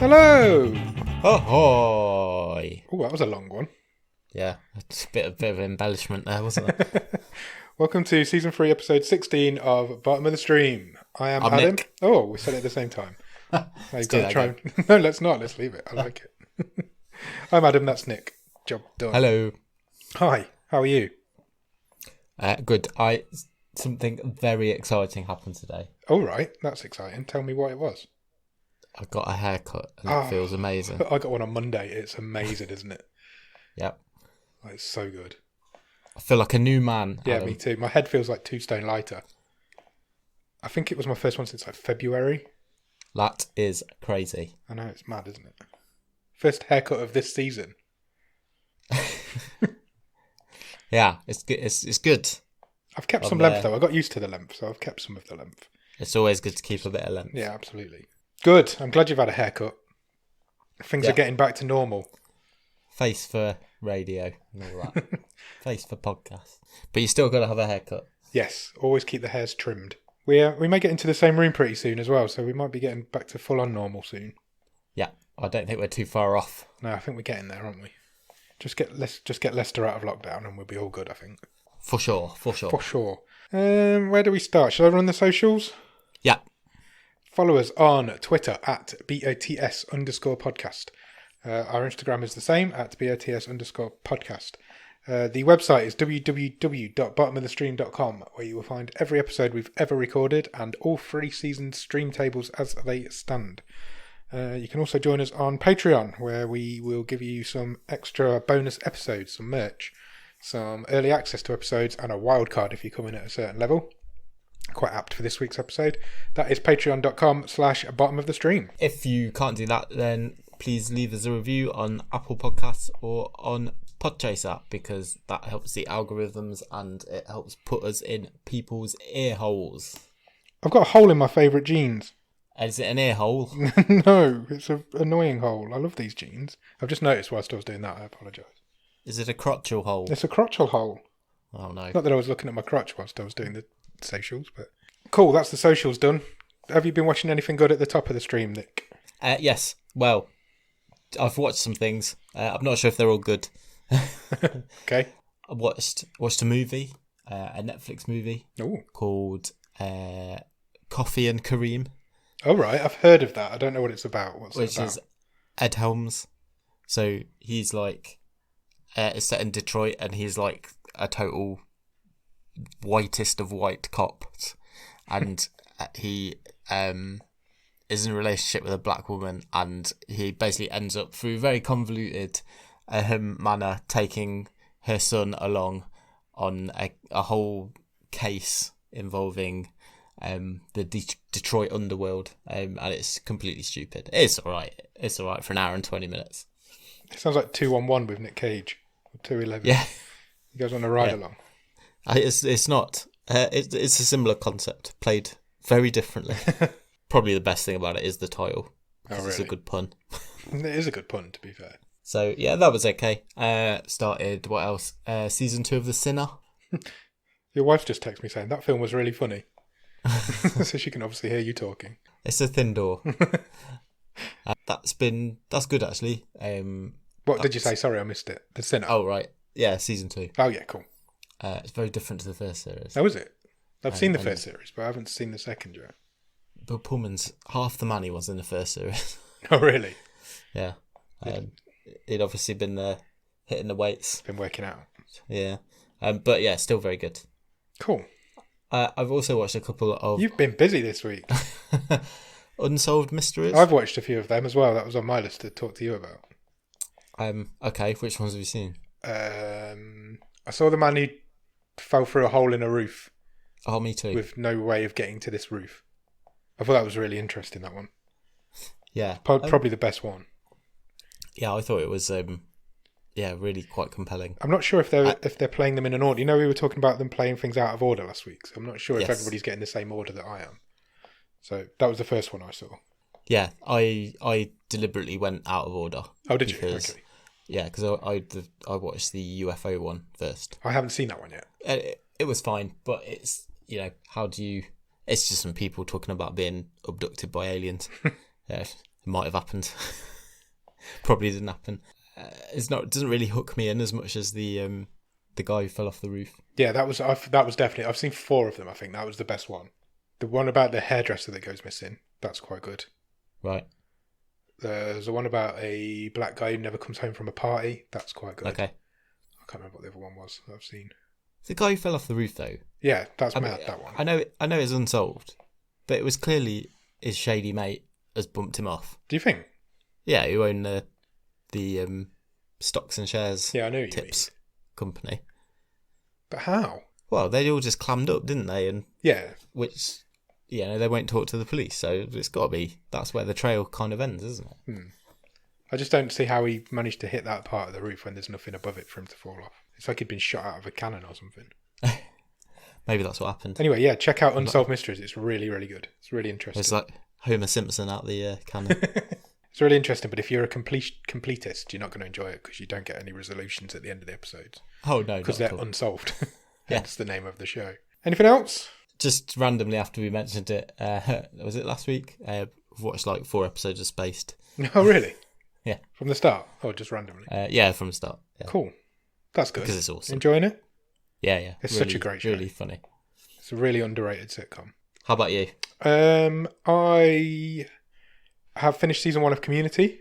Hello! Ahoy! Oh, that was a long one. Yeah, it's a bit of embellishment there, wasn't it? Welcome to Season 3, Episode 16 of Bottom of the Stream. I am I'm Adam. Nick. Oh, we said it at the same time. Let's do that again. No, let's not. Let's leave it. I like it. I'm Adam, that's Nick. Job done. Hello. Hi, how are you? Good. Something very exciting happened today. All right, that's exciting. Tell me what it was. I got a haircut and it feels amazing. I got one on Monday. It's amazing, isn't it? Yep. Oh, it's so good. I feel like a new man. Yeah, Adam. me too. My head feels like 2 stone lighter. I think it was my first one since like February. That is crazy. I know, it's mad, isn't it? First haircut of this season. Yeah, it's good. It's good. I've kept some length though. I got used to the length, so I've kept some of the length. It's always good to keep a bit of length. Yeah, absolutely. Good. I'm glad you've had a haircut. Things are getting back to normal. Face for radio and all that. Face for podcast. But you still got to have a haircut. Yes, always keep the hairs trimmed. We may get into the same room pretty soon as well, so we might be getting back to full on normal soon. Yeah, I don't think we're too far off. No, I think we're getting there, aren't we? Just get Leicester out of lockdown and we'll be all good, I think. For sure. For sure. Where do we start? Shall I run the socials? Yeah. Follow us on Twitter at BOTS_podcast. Our Instagram is the same at BOTS_podcast. The website is www.bottomofthestream.com, where you will find every episode we've ever recorded and all 3 seasons stream tables as they stand. You can also join us on Patreon, where we will give you some extra bonus episodes, some merch, some early access to episodes, and a wild card if you come in at a certain level. Quite apt for this week's episode. That is patreon.com/bottomofthestream. If you can't do that, then please leave us a review on Apple Podcasts or on Podchaser, because that helps the algorithms and it helps put us in people's ear holes. I've got a hole in my favourite jeans. Is it an ear hole? No, it's an annoying hole. I love these jeans. I've just noticed whilst I was doing that. I apologise. Is it a crotchal hole? It's a crotchal hole. Oh no. Not that I was looking at my crotch whilst I was doing the socials, but cool, that's the socials done. Have you been watching anything good at the top of the stream, Nick? Yes. Well, I've watched some things. I'm not sure if they're all good. Okay. I watched a movie, a Netflix movie called Coffee and Kareem. Oh right, I've heard of that. I don't know what it's about. What's it about? Which is Ed Helms. So he's like, it's set in Detroit, and he's like a total whitest of white cops, and he is in a relationship with a black woman, and he basically ends up through very convoluted manner taking her son along on a whole case involving the Detroit underworld, and it's completely stupid. It's alright for an hour and 20 minutes. It sounds like 2-on-1 with Nick Cage, or 211. Yeah, he goes on a ride along. It's not. It's a similar concept, played very differently. Probably the best thing about it is the title. Oh, really? It's a good pun. It is a good pun, to be fair. So yeah, that was okay. Started, what else? Season 2 of The Sinner. Your wife just texted me saying that film was really funny. So she can obviously hear you talking. It's a thin door. That's good actually. What did you say? Sorry, I missed it. The Sinner. Oh right, yeah, season 2. Oh yeah, cool. It's very different to the first series. Oh, is it? I've seen the first series, but I haven't seen the second yet. But Pullman's half the man he was in the first series. Oh really? Yeah. He'd obviously been hitting the weights. Been working out. Yeah. But yeah, still very good. Cool. I've also watched a couple of... You've been busy this week. Unsolved Mysteries. I've watched a few of them as well. That was on my list to talk to you about. Okay, which ones have you seen? I saw the man who fell through a hole in a roof. Oh, me too. With no way of getting to this roof. I thought that was really interesting, that one. Yeah. Probably the best one. Yeah, I thought it was really quite compelling. I'm not sure if they're playing them in an order. You know, we were talking about them playing things out of order last week, so I'm not sure if everybody's getting the same order that I am. So that was the first one I saw. Yeah, I deliberately went out of order. Oh, did you? Okay. Yeah, because I watched the UFO one first. I haven't seen that one yet. It was fine, but it's, you know, how do you... It's just some people talking about being abducted by aliens. Yeah, It might have happened. Probably didn't happen. It doesn't really hook me in as much as the guy who fell off the roof. Yeah, that was definitely. I've seen 4 of them. I think that was the best one. The one about the hairdresser that goes missing. That's quite good. Right. There's the one about a black guy who never comes home from a party. That's quite good. Okay. I can't remember what the other one was that I've seen. The guy who fell off the roof, though. Yeah, that's mad. That one. I know it's unsolved, but it was clearly his shady mate has bumped him off. Do you think? Yeah, who owned the stocks and shares. Yeah, I know tips company. But how? Well, they all just clammed up, didn't they? And yeah, which they won't talk to the police, so it's got to be that's where the trail kind of ends, isn't it? I just don't see how he managed to hit that part of the roof when there's nothing above it for him to fall off. It's like he'd been shot out of a cannon or something. Maybe that's what happened. Anyway, yeah, check out Unsolved Mysteries. It's really, really good. It's really interesting. It's like Homer Simpson out the cannon. It's really interesting, but if you're a completist, you're not going to enjoy it because you don't get any resolutions at the end of the episodes. Oh, no. Because they're unsolved. Hence the name of the show. Anything else? Just randomly after we mentioned it, was it last week? I've watched like 4 episodes of Spaced. Oh, really? Yeah. From the start? Or just randomly? Yeah, from the start. Yeah. Cool. That's good. Because it's awesome. Enjoying it? Yeah. It's really, such a great show. Really funny. It's a really underrated sitcom. How about you? I have finished season 1 of Community.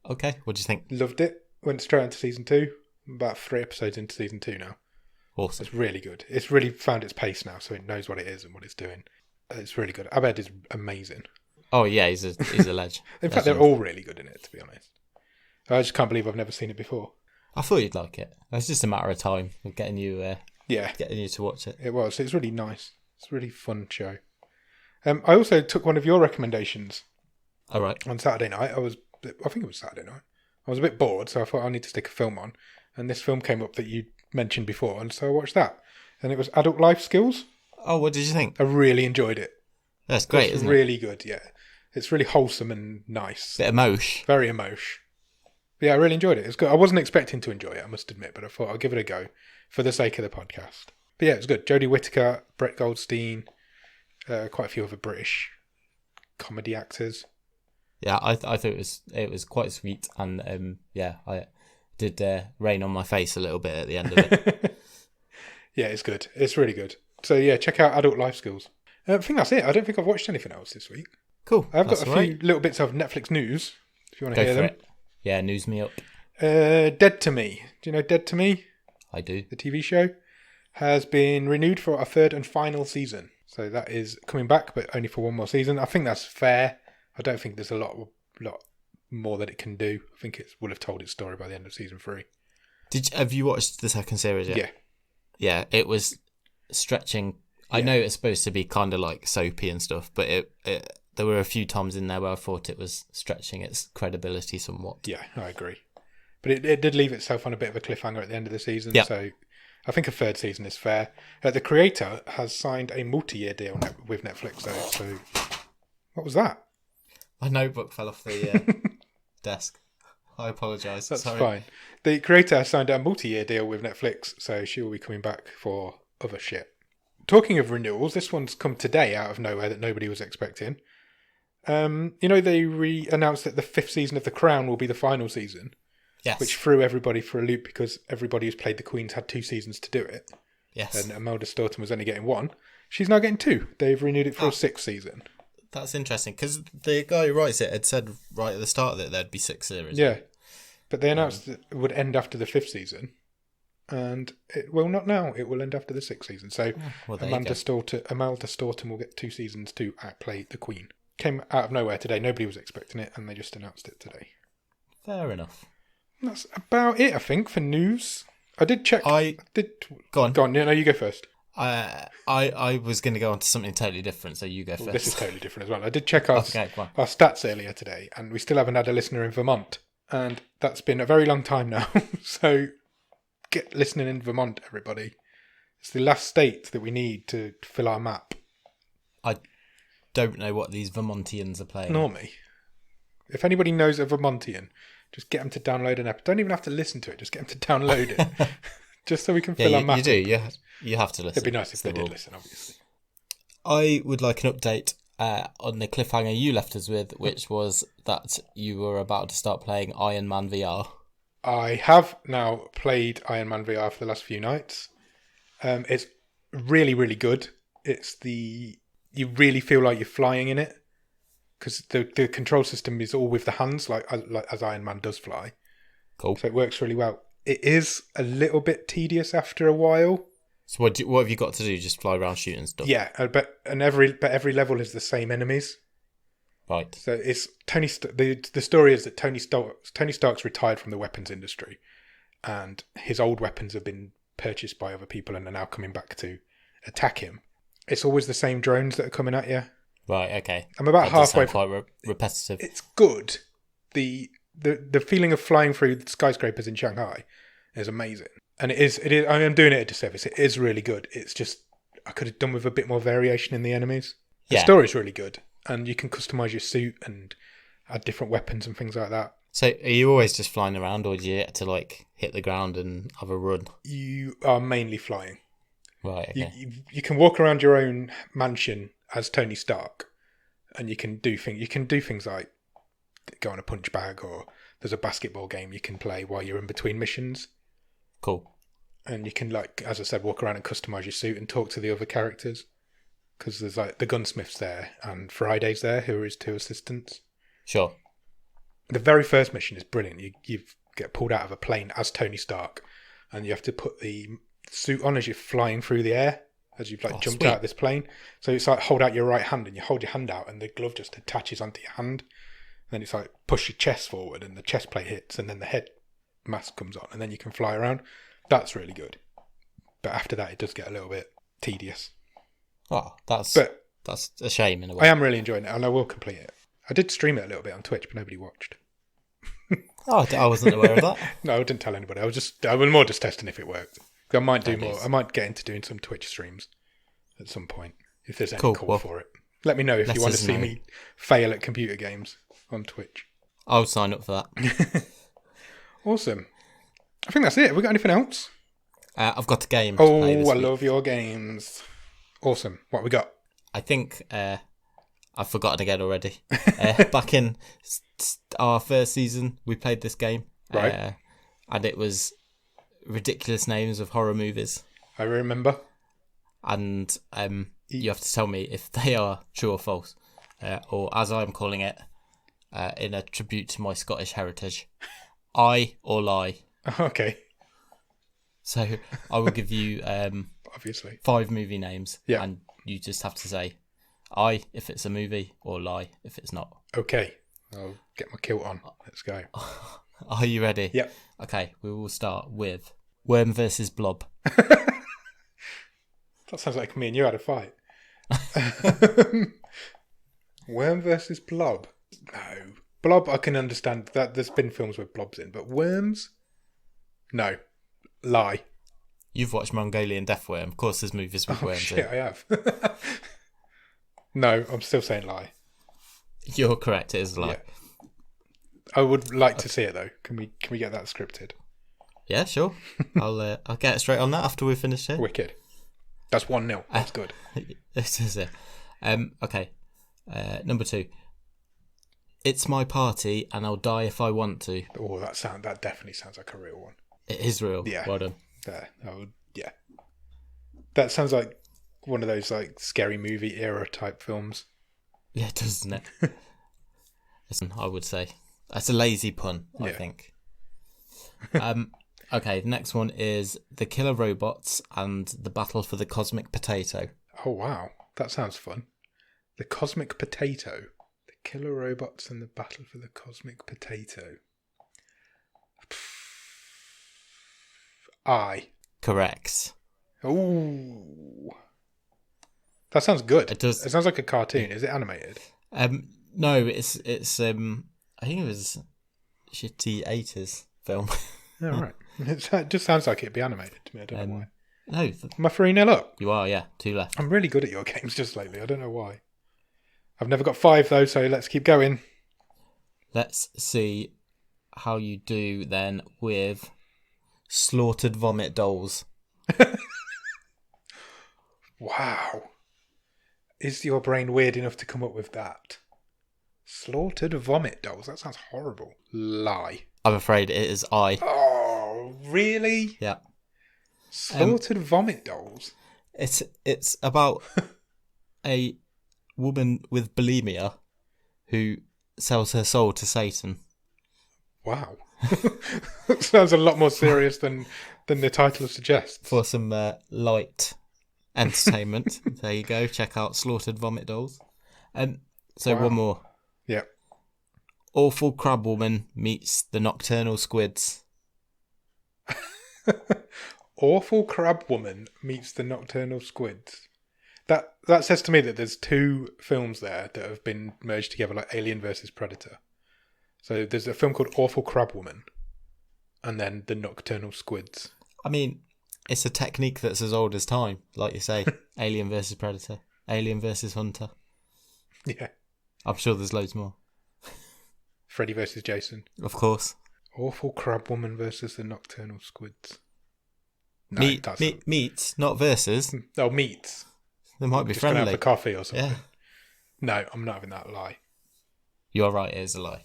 Okay, what do you think? Loved it. Went straight into season 2. About 3 episodes into season 2 now. Awesome. It's really good. It's really found its pace now, so it knows what it is and what it's doing. It's really good. Abed is amazing. Oh yeah, he's a ledge. In fact, they're all really good in it, to be honest. I just can't believe I've never seen it before. I thought you'd like it. It's just a matter of time of getting you to watch it. It was. It's really nice. It's a really fun show. I also took one of your recommendations. All right. On Saturday night. I think it was Saturday night. I was a bit bored, so I thought I need to stick a film on. And this film came up that you mentioned before, and so I watched that. And it was Adult Life Skills. Oh, what did you think? I really enjoyed it. That's great, it's isn't really good, yeah. It's really wholesome and nice. Bit emotion. Very emotion. Yeah, I really enjoyed it. It's good. I wasn't expecting to enjoy it, I must admit, but I thought I'll give it a go for the sake of the podcast. But yeah, it was good. Jodie Whittaker, Brett Goldstein, quite a few other British comedy actors. Yeah, I thought it was quite sweet, and I did rain on my face a little bit at the end of it. Yeah, it's good. It's really good. So yeah, check out Adult Life Skills. I think that's it. I don't think I've watched anything else this week. Cool. I've got a few little bits of Netflix news, if you want to hear them. It. Yeah, news me up. Dead to Me. Do you know Dead to Me? I do. The TV show has been renewed for a 3rd and final season. So that is coming back, but only for one more season. I think that's fair. I don't think there's a lot more that it can do. I think it will have told its story by the end of season 3. Have you watched the second series yet? Yeah. Yeah, it was stretching. Yeah. I know it's supposed to be kind of like soapy and stuff, but there were a few times in there where I thought it was stretching its credibility somewhat. Yeah, I agree. But it did leave itself on a bit of a cliffhanger at the end of the season, so I think a 3rd season is fair. The creator has signed a multi-year deal with Netflix, though, so... What was that? My notebook fell off the desk. I apologise. That's fine. The creator has signed a multi-year deal with Netflix, so she will be coming back for other shit. Talking of renewals, this one's come today out of nowhere that nobody was expecting. They announced that the 5th season of The Crown will be the final season. Yes. Which threw everybody for a loop because everybody who's played the Queen's had 2 seasons to do it. Yes. And Imelda Staunton was only getting 1. She's now getting 2. They've renewed it for a 6th season. That's interesting because the guy who writes it had said right at the start that there'd be 6 series. Yeah. But they announced that it would end after the 5th season. And it will not now. It will end after the 6th season. So Imelda Staunton will get 2 seasons to play the Queen. Came out of nowhere today. Nobody was expecting it, and they just announced it today. Fair enough. That's about it, I think, for news. I did check. Go on. Go on. No, you go first. I was going to go on to something totally different, so you go first. This is totally different as well. I did check our stats earlier today, and we still haven't had a listener in Vermont. And that's been a very long time now. So get listening in Vermont, everybody. It's the last state that we need to fill our map. I don't know what these Vermontians are playing. Nor me. If anybody knows a Vermontian, just get them to download an app. Don't even have to listen to it. Just get them to download it. Just so we can fill our map. You do. You have to listen. It'd be nice if they did listen, obviously. I would like an update on the cliffhanger you left us with, which was that you were about to start playing Iron Man VR. I have now played Iron Man VR for the last few nights. It's really, really good. You really feel like you're flying in it because the control system is all with the hands, like as Iron Man does fly. Cool. So it works really well. It is a little bit tedious after a while. So what have you got to do? Just fly around shooting stuff? Yeah, but every level is the same enemies. Right. So it's the story is that Tony Stark's retired from the weapons industry, and his old weapons have been purchased by other people and are now coming back to attack him. It's always the same drones that are coming at you. Right. Okay. I'm about that does halfway. Sound quite repetitive. It's good. The feeling of flying through the skyscrapers in Shanghai is amazing, and it is. I am doing it a disservice. It is really good. It's just I could have done with a bit more variation in the enemies. The story's really good. And you can customise your suit and add different weapons and things like that. So are you always just flying around, or do you get to hit the ground and have a run? You are mainly flying. Right, okay. You can walk around your own mansion as Tony Stark, and you can do things like go on a punch bag, or there's a basketball game you can play while you're in between missions. Cool. And you can, as I said, walk around and customise your suit and talk to the other characters. Because there's the gunsmith's there and Friday's there, who are his two assistants. Sure. The very first mission is brilliant. You get pulled out of a plane as Tony Stark, and you have to put the suit on as you're flying through the air, as you've jumped sweet. out of this plane. So it's hold out your right hand, and you hold your hand out, and the glove just attaches onto your hand. And then it's push your chest forward, and the chest plate hits, and then the head mask comes on, and then you can fly around. That's really good. But after that, it does get a little bit tedious. Oh, that's a shame in a way. I am really enjoying it, and I will complete it. I did stream it a little bit on Twitch, but nobody watched. Oh, I wasn't aware of that. No, I didn't tell anybody. I was more just testing if it worked. I might do more. Nice. I might get into doing some Twitch streams at some point if there's any Cool. call for it. Let me know if you want to see me fail at computer games on Twitch. I'll sign up for that. Awesome. I think that's it. Have we got anything else? I've got a game. Oh, to play this I week. love your games. Awesome. What we got? I think I've forgotten again already. Back in our first season, we played this game. Right. And it was ridiculous names of horror movies. I remember. And you have to tell me if they are true or false. Or as I'm calling it, in a tribute to my Scottish heritage, I or lie. Okay. So I will give you obviously 5 movie names. Yeah. And you just have to say I if it's a movie, or lie if it's not. Okay. I'll get my kilt on. Let's go. Are you ready? Yep. Okay, we will start with Worm versus Blob. That sounds like me and you had a fight. Worm versus Blob. No. Blob, I can understand that there's been films with blobs in, but worms? No. Lie. You've watched Mongolian Deathworm. Of course there's movies with worms Shit, in. I have. No, I'm still saying lie. You're correct, it is a lie. Yeah. I would like to see it though. Can we get that scripted? Yeah, sure. I'll get straight on that after we've finished here. Wicked. That's 1-0. That's good. This is it. Okay. Number 2. It's my party and I'll die if I want to. Oh, that definitely sounds like a real one. It is real. Yeah. Well done. There. Yeah. That sounds like one of those scary movie era type films. Yeah, doesn't it? Listen, I would say that's a lazy pun. I Yeah. think. Okay, the next one is the Killer Robots and the Battle for the Cosmic Potato. Oh wow, that sounds fun. The Cosmic Potato, the Killer Robots, and the Battle for the Cosmic Potato. Correct. Ooh. That sounds good. It does. It sounds like a cartoon. Is it animated? No, it's I think it was shitty 80s film. Yeah, right. It just sounds like it'd be animated to me. I don't know why. No, Am I 3-0 up? you are, yeah. 2 left. I'm really good at your games just lately. I don't know why. I've never got 5 though, so let's keep going. Let's see how you do then with Slaughtered Vomit Dolls. Wow. Is your brain weird enough to come up with that? Slaughtered vomit dolls? That sounds horrible. Lie. I'm afraid it is I. Oh, really? Yeah. Slaughtered vomit dolls? It's about a woman with bulimia who sells her soul to Satan. Wow. That sounds a lot more serious than the title suggests. For some light entertainment. There you go. Check out Slaughtered Vomit Dolls. So Wow. one more. Yep. Awful Crab Woman meets the Nocturnal Squids. Awful Crab Woman meets the Nocturnal Squids. That says to me that there's two films there that have been merged together, like Alien versus Predator. So there's a film called Awful Crab Woman, and then the Nocturnal Squids. I mean, it's a technique that's as old as time, like you say. Alien versus Predator. Alien versus Hunter. Yeah. I'm sure there's loads more. Freddy versus Jason. Of course. Awful Crab Woman versus the Nocturnal Squids. No, Meets, not versus. Oh, meats. They might be Just gonna friendly. have a coffee or something. Yeah. No, I'm not having that lie. You're right, it is a lie.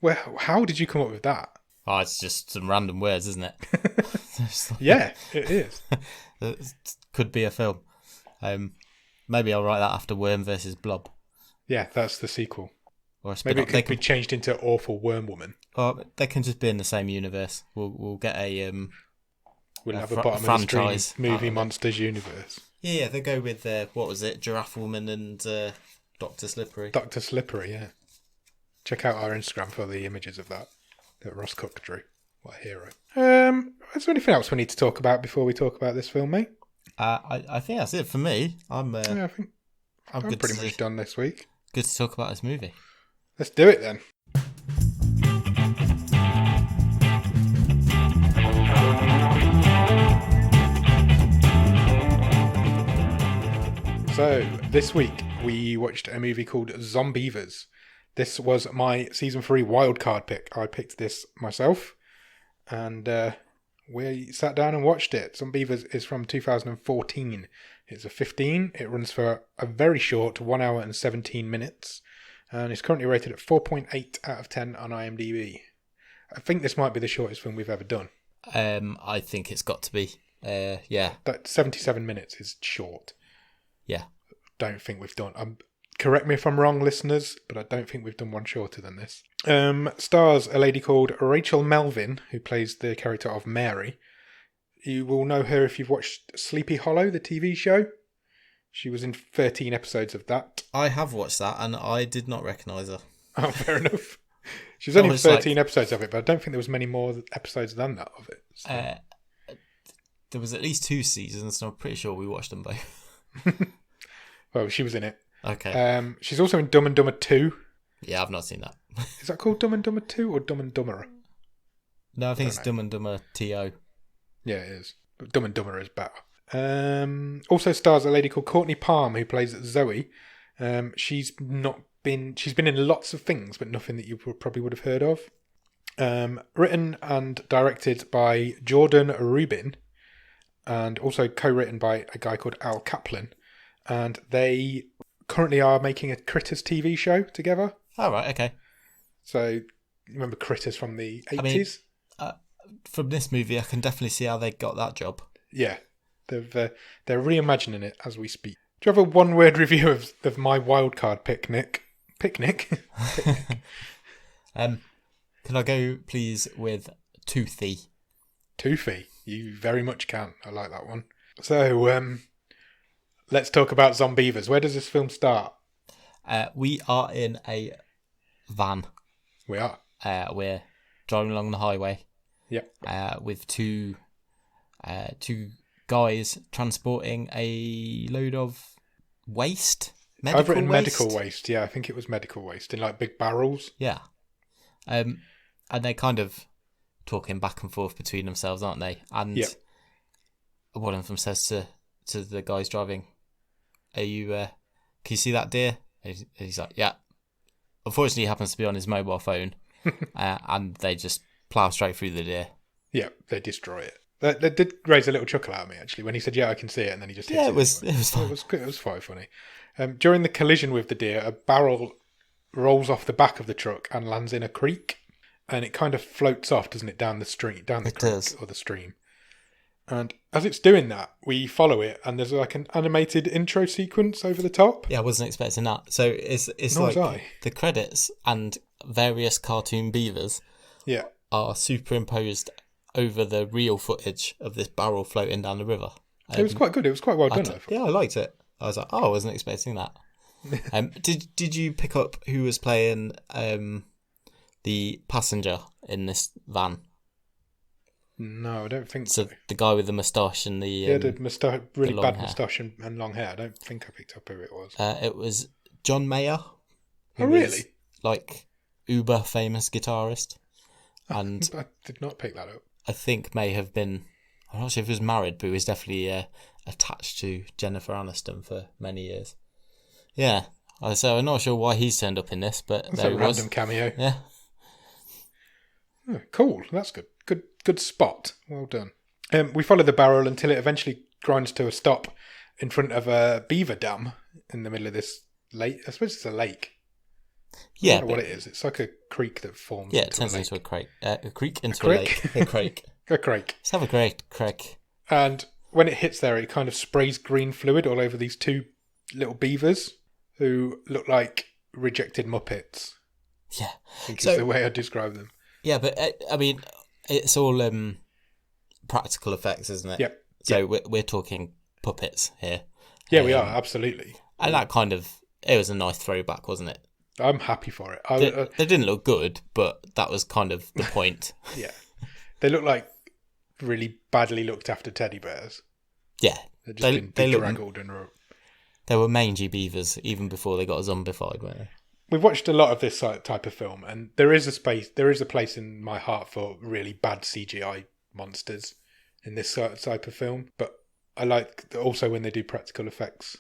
Well, how did you come up with that? Oh, it's just some random words, isn't it? Yeah, it is. It could be a film. Maybe I'll write that after Worm versus Blob. Yeah, that's the sequel. Or a Maybe spin-off. it could be changed into Awful Worm Woman. Or they can just be in the same universe. We'll get a We'll have a fr- bottom franchise of the stream movie out of it. monsters universe. Yeah, they go with what was it? Giraffe Woman and Dr. Slippery. Dr. Slippery, yeah. Check out our Instagram for the images of that Ross Cook drew. What a hero. Is there anything else we need to talk about before we talk about this film, mate? I think that's it for me. Yeah, I think I'm good pretty to much done this week. Good to talk about this movie. Let's do it then. So, this week we watched a movie called Zombeavers. This was my season 3 wildcard pick. I picked this myself, and we sat down and watched it. Zombeavers is from 2014. It's a 15. It runs for a very short 1 hour and 17 minutes, and it's currently rated at 4.8 out of 10 on IMDb. I think this might be the shortest film we've ever done. I think it's got to be. Yeah. That 77 minutes is short. Yeah. Don't think we've done. Correct me if I'm wrong, listeners, but I don't think we've done one shorter than this. Stars a lady called Rachel Melvin, who plays the character of Mary. You will know her if you've watched Sleepy Hollow, the TV show. She was in 13 episodes of that. I have watched that, and I did not recognise her. Oh, fair enough. She was only in 13 episodes of it, but I don't think there was many more episodes than that of it. So. There was at least 2 seasons, and I'm pretty sure we watched them both. Well, she was in it. Okay. She's also in Dumb and Dumber 2. Yeah, I've not seen that. Is that called Dumb and Dumber 2 or Dumb and Dumberer? No, I think it's Dumb and Dumber T.O. Yeah, it is. But Dumb and Dumber is better. Also stars a lady called Courtney Palm, who plays Zoe. She's been in lots of things, but nothing that you probably would have heard of. Written and directed by Jordan Rubin, and also co-written by a guy called Al Kaplan. And they currently are making a Critters TV show together. Oh, right, okay. So, you remember Critters from the 80s? I mean, from this movie, I can definitely see how they got that job. Yeah. They're reimagining it as we speak. Do you have a one-word review of my wildcard picnic? Picnic? Can I go, please, with Toothy? Toothy. You very much can. I like that one. So, let's talk about Zombeavers. Where does this film start? We are in a van. We are. We're driving along the highway. Yep. With two guys transporting a load of waste. I've written medical waste. Yeah, I think it was medical waste in like big barrels. Yeah. And they're kind of talking back and forth between themselves, aren't they? And one of them says to the guys driving, "Are you? Can you see that deer?" And he's like, "Yeah." Unfortunately, he happens to be on his mobile phone, and they just plough straight through the deer. Yeah, they destroy it. That did raise a little chuckle out of me, actually, when he said, "Yeah, I can see it," and then he just hits it was fun. It was quite funny. During the collision with the deer, a barrel rolls off the back of the truck and lands in a creek, and it kind of floats off, doesn't it, down the stream, down the creek or the stream. And as it's doing that, we follow it, and there's like an animated intro sequence over the top. Yeah, I wasn't expecting that. So it's like the credits and various cartoon beavers are superimposed over the real footage of this barrel floating down the river. It was quite good. It was quite well done. I liked it. I was like, I wasn't expecting that. Did you pick up who was playing the passenger in this van? No, I don't think so. The guy with the moustache and the really bad moustache and long hair. I don't think I picked up who it was. It was John Mayer. Oh, really? Like uber famous guitarist. And I did not pick that up. I think may have been. I'm not sure if he was married, but he was definitely attached to Jennifer Aniston for many years. Yeah, so I'm not sure why he's turned up in this, but that's there he was. Random cameo. Yeah. Oh, cool. That's good. Good spot. Well done. We follow the barrel until it eventually grinds to a stop in front of a beaver dam in the middle of this lake. I suppose it's a lake. Yeah. I don't know what it is. It's like a creek that forms. Yeah, it turns into a creek. A creek into a lake. A creek. A creek. Let's have a great creek. And when it hits there, it kind of sprays green fluid all over these two little beavers who look like rejected Muppets. Yeah. I think is the way I describe them. Yeah, but I mean, it's all practical effects, isn't it? Yep. So we're talking puppets here. Yeah, we are, absolutely. And that it was a nice throwback, wasn't it? I'm happy for it. They didn't look good, but that was kind of the point. Yeah. They look like really badly looked after teddy bears. Yeah. They've just been bedraggled and... They were mangy beavers even before they got zombified, weren't they? We've watched a lot of this type of film, and there is a place in my heart for really bad CGI monsters in this type of film. But I like also when they do practical effects.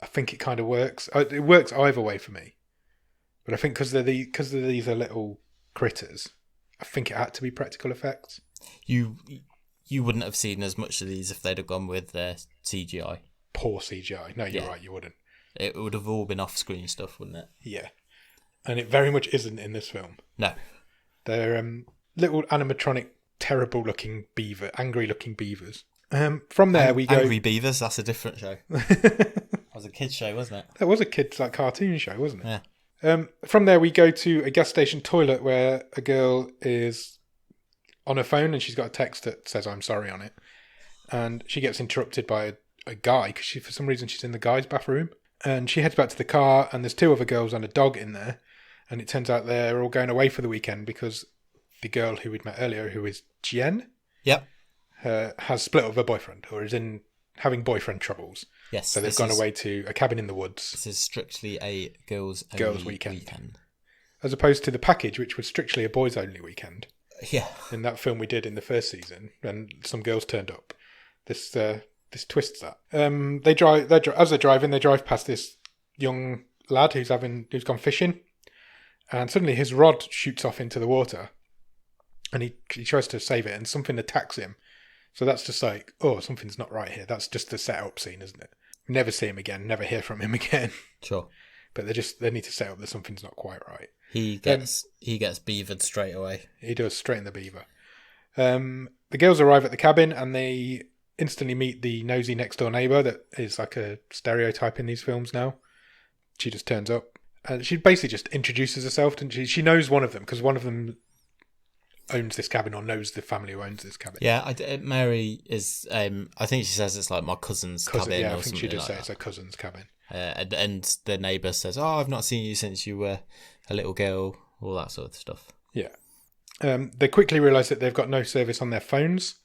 I think it kind of works. It works either way for me. But I think because these are little critters, I think it had to be practical effects. You wouldn't have seen as much of these if they'd have gone with their CGI. Poor CGI. No, you're right. You wouldn't. It would have all been off-screen stuff, wouldn't it? Yeah. And it very much isn't in this film. No. They're little animatronic, terrible-looking angry-looking beavers. From there we go... Angry Beavers, that's a different show. That was a kids' show, wasn't it? That was a kids' cartoon show, wasn't it? Yeah. From there we go to a gas station toilet where a girl is on her phone and she's got a text that says "I'm sorry" on it. And she gets interrupted by a guy because for some reason she's in the guy's bathroom. And she heads back to the car, and there's two other girls and a dog in there. And it turns out they're all going away for the weekend because the girl who we'd met earlier, who is Jen, has split up with her boyfriend, or is having boyfriend troubles. Yes. So they've gone away to a cabin in the woods. This is strictly a girls' weekend. As opposed to The Package, which was strictly a boys-only weekend. Yeah. In that film we did in the first season, and some girls turned up. This twists that. As they're driving, they drive past this young lad who's gone fishing, and suddenly his rod shoots off into the water, and he tries to save it, and something attacks him. So that's just like, oh, something's not right here. That's just the setup scene, isn't it? Never see him again. Never hear from him again. Sure. But they need to set up that something's not quite right. He gets beavered straight away. He does, straight in the beaver. The girls arrive at the cabin, and they instantly meet the nosy next door neighbour that is like a stereotype in these films now. She just turns up, and she basically just introduces herself, and she knows one of them because one of them owns this cabin or knows the family who owns this cabin. Yeah, Mary is. I think she says it's like my cousin's cabin. Yeah, or I think she does like say that. It's her cousin's cabin. And the neighbour says, "Oh, I've not seen you since you were a little girl," all that sort of stuff. Yeah. They quickly realise that they've got no service on their phones,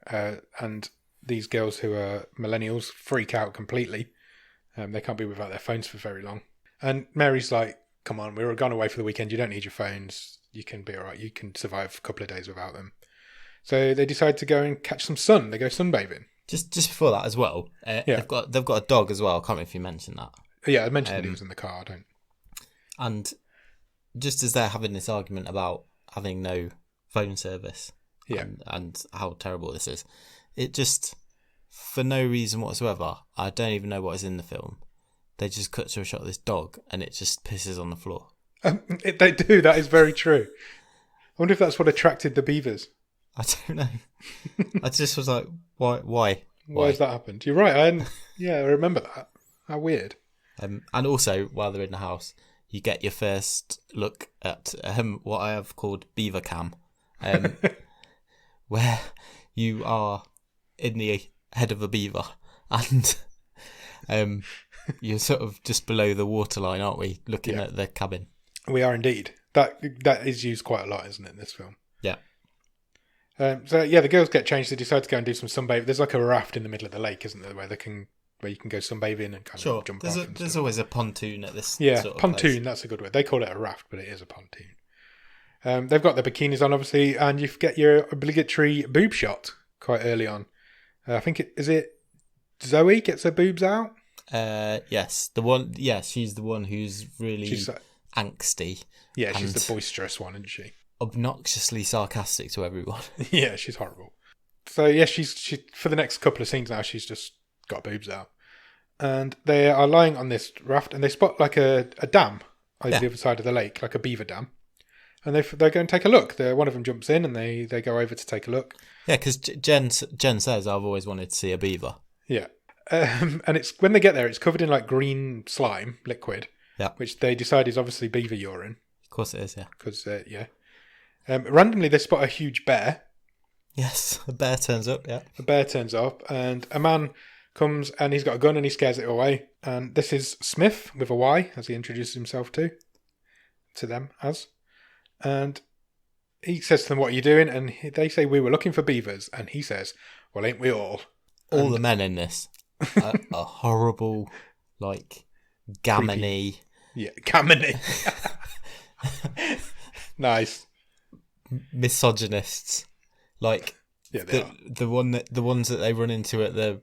and these girls who are millennials freak out completely. They can't be without their phones for very long. And Mary's like, "Come on, we were gone away for the weekend. You don't need your phones. You can be all right. You can survive a couple of days without them." So they decide to go and catch some sun. They go sunbathing. Just before that as well, they've got a dog as well. I can't remember if you mentioned that. Yeah, I mentioned that he was in the car. I don't. And just as they're having this argument about having no phone service, Yeah. and how terrible this is. It just, for no reason whatsoever, I don't even know what is in the film. They just cut to a shot of this dog and it just pisses on the floor. They do. That is very true. I wonder if that's what attracted the beavers. I don't know. I just was like, why? Why has that happened? You're right. I remember that. How weird. And also, while they're in the house, you get your first look at what I have called Beaver Cam, where you are in the head of a beaver and you're sort of just below the waterline, aren't we? Looking at the cabin. We are indeed. That is used quite a lot, isn't it, in this film? Yeah. The girls get changed. They decide to go and do some sunbathing. There's like a raft in the middle of the lake, isn't there, where you can go sunbathing and kind of jump off. There's always a pontoon at this. Yeah, sort of pontoon. place. That's a good word. They call it a raft, but it is a pontoon. They've got their bikinis on, obviously, and you get your obligatory boob shot quite early on. I think is it Zoe gets her boobs out. Yes, the one. Yes, she's the one who's really angsty. Yeah, she's the boisterous one, isn't she? Obnoxiously sarcastic to everyone. Yeah, she's horrible. So yeah, she for the next couple of scenes now, she's just got boobs out, and they are lying on this raft, and they spot like a dam over the other side of the lake, like a beaver dam, and they go and take a look. One of them jumps in, and they go over to take a look. Yeah, because Jen says, "I've always wanted to see a beaver." Yeah, and it's when they get there, it's covered in like green slime liquid. Yeah, which they decide is obviously beaver urine. Of course it is. Yeah, because randomly they spot a huge bear. Yes, a bear turns up. Yeah, a bear turns up, and a man comes and he's got a gun and he scares it away. And this is Smith with a Y, as he introduces himself to them as. And he says to them, "What are you doing?" And they say, "We were looking for beavers." And he says, "Well, ain't we all?" All the men in this are horrible, like gammony. Yeah, gammony. Nice. Misogynists. Like the ones that they run into at the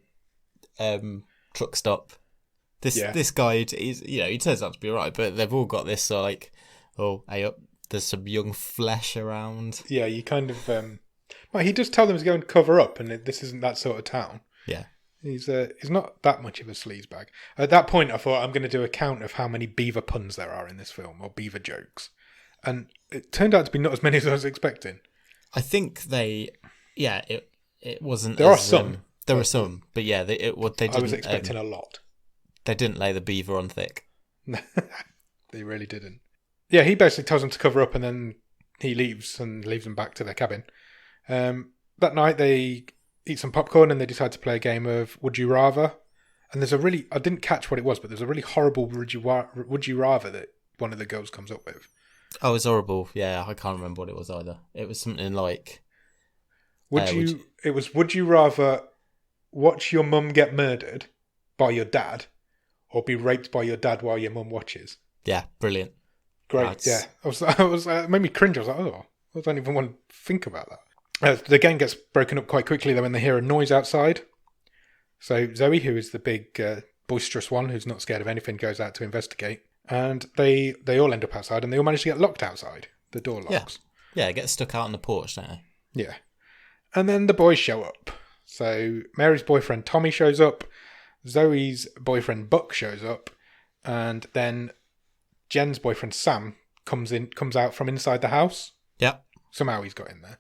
truck stop. This guy he turns out to be right, but they've all got this like, oh, hey up, there's some young flesh around. Yeah, you kind of well, he does tell them to go and cover up, and this isn't that sort of town. Yeah. He's not that much of a sleazebag. At that point, I thought I'm going to do a count of how many beaver puns there are in this film, or beaver jokes. And it turned out to be not as many as I was expecting. I think it wasn't. There are some. There were some, but yeah, they didn't. I was expecting a lot. They didn't lay the beaver on thick. They really didn't. Yeah, he basically tells them to cover up, and then he leaves them back to their cabin. That night they eat some popcorn and they decide to play a game of Would You Rather. And I didn't catch what it was, but there's a really horrible Would You Rather that one of the girls comes up with. Oh, it's horrible. Yeah, I can't remember what it was either. It was something like... It was, would you rather watch your mum get murdered by your dad or be raped by your dad while your mum watches? Yeah, brilliant. Great, yeah. It made me cringe. I was like, oh, I don't even want to think about that. The game gets broken up quite quickly though when they hear a noise outside. So Zoe, who is the big boisterous one who's not scared of anything, goes out to investigate. And they all end up outside, and they all manage to get locked outside. The door locks. Yeah, get stuck out on the porch, don't they? Yeah. And then the boys show up. So Mary's boyfriend Tommy shows up, Zoe's boyfriend Buck shows up, and then Jen's boyfriend Sam comes out from inside the house. Yeah. Somehow he's got in there.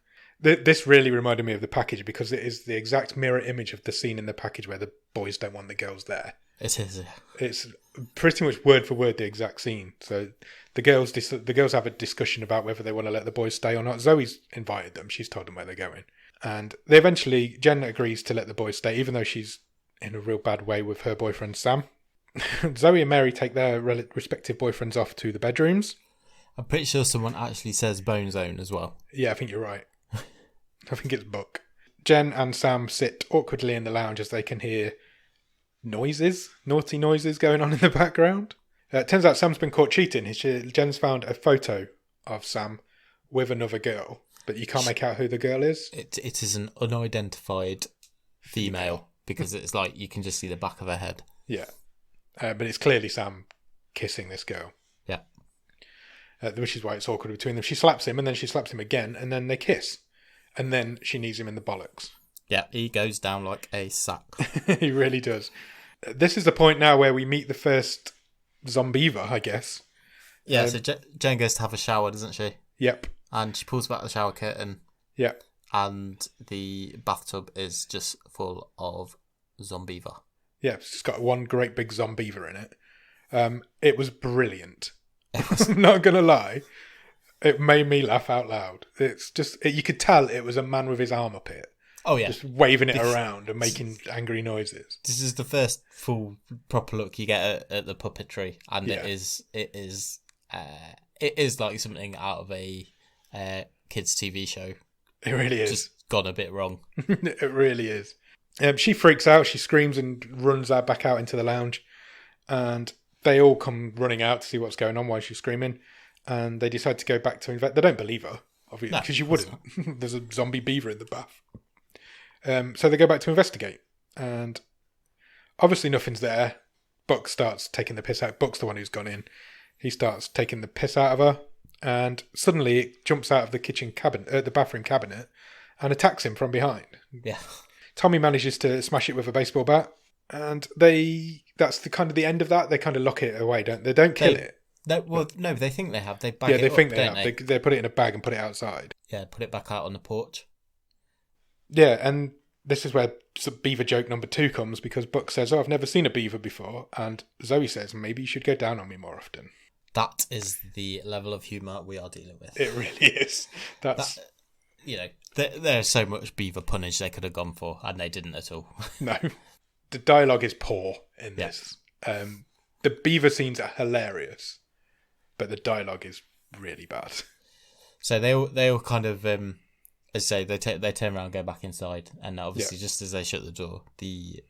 This really reminded me of the package because it is the exact mirror image of the scene in the package where the boys don't want the girls there. It is. Yeah. It's pretty much word for word the exact scene. So the girls have a discussion about whether they want to let the boys stay or not. Zoe's invited them. She's told them where they're going. And Jen agrees to let the boys stay, even though she's in a real bad way with her boyfriend Sam. Zoe and Mary take their respective boyfriends off to the bedrooms. I'm pretty sure someone actually says bone zone as well. Yeah, I think you're right. I think it's Buck. Jen and Sam sit awkwardly in the lounge as they can hear naughty noises going on in the background. It turns out Sam's been caught cheating. Jen's found a photo of Sam with another girl, but you can't make out who the girl is. It is an unidentified female because it's like you can just see the back of her head. Yeah. But it's clearly Sam kissing this girl. Yeah. Which is why it's awkward between them. She slaps him and then she slaps him again and then they kiss. and then she knees him in the bollocks. Yeah, he goes down like a sack. He really does. This is the point now where we meet the first Zombeaver, I guess. Yeah, so Jen goes to have a shower, doesn't she? Yep. And she pulls back the shower curtain. Yep. And the bathtub is just full of Zombeaver. Yeah, it's got one great big Zombeaver in it. It was brilliant. I'm not going to lie. It made me laugh out loud. It's just, you could tell it was a man with his arm up it. Oh, yeah. Just waving it around and making angry noises. This is the first full proper look you get at the puppetry. And Yeah. it is like something out of a kids' TV show. It really is. Just gone a bit wrong. It really is. She freaks out. She screams and runs back out into the lounge. And they all come running out to see what's going on while she's screaming. And they decide to go back to investigate. They don't believe her, obviously, because you wouldn't. There's a zombie beaver in the bath. So they go back to investigate. And obviously nothing's there. Buck starts taking the piss out. Buck's the one who's gone in. He starts taking the piss out of her. And suddenly it jumps out of the kitchen cabinet, the bathroom cabinet, and attacks him from behind. Yeah. Tommy manages to smash it with a baseball bat. And that's the end of that. They kind of lock it away, don't they? Don't kill it. No, they think they have. They bag it up, they think they have. They? They put it in a bag and put it outside. Yeah, put it back out on the porch. Yeah, and this is where beaver joke number 2 comes, because Buck says, I've never seen a beaver before. And Zoe says, maybe you should go down on me more often. That is the level of humour we are dealing with. It really is. There's so much beaver punnage they could have gone for, and they didn't at all. No. The dialogue is poor in this. The beaver scenes are hilarious, but the dialogue is really bad. So they all kind of, as I say, they turn around and go back inside, and obviously just as they shut the door, the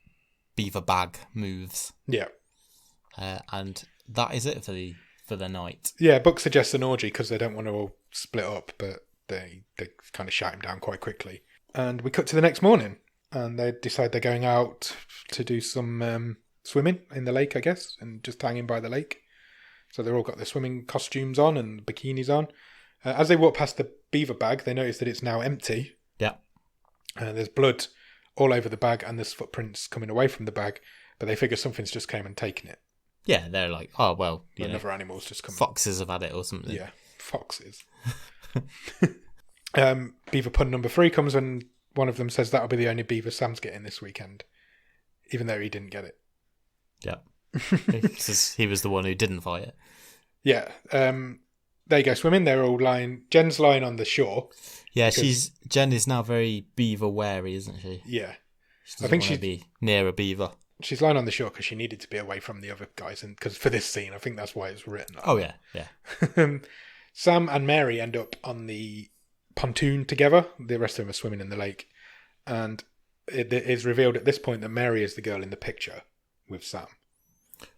beaver bag moves. Yeah. And that is it for the night. Yeah, Buck suggests an orgy because they don't want to all split up, but they kind of shut him down quite quickly. And we cut to the next morning, and they decide they're going out to do some swimming in the lake, I guess, and just hanging by the lake. So they've all got their swimming costumes on and bikinis on. As they walk past the beaver bag, they notice that it's now empty. Yeah. There's blood all over the bag, and there's footprints coming away from the bag, but they figure something's just came and taken it. Yeah, they're like, oh, well, another animal's just come. Foxes have had it or something. Yeah, foxes. Beaver pun number 3 comes when one of them says that'll be the only beaver Sam's getting this weekend, even though he didn't get it. Yeah. Because he was the one who didn't fight it. Yeah. They go swimming. They're all lying. Jen's lying on the shore. Yeah, Jen is now very beaver wary, isn't she? Yeah. I think she'd be near a beaver. She's lying on the shore because she needed to be away from the other guys, and because for this scene, I think that's why it's written. Oh yeah. Sam and Mary end up on the pontoon together. The rest of them are swimming in the lake, and it is revealed at this point that Mary is the girl in the picture with Sam.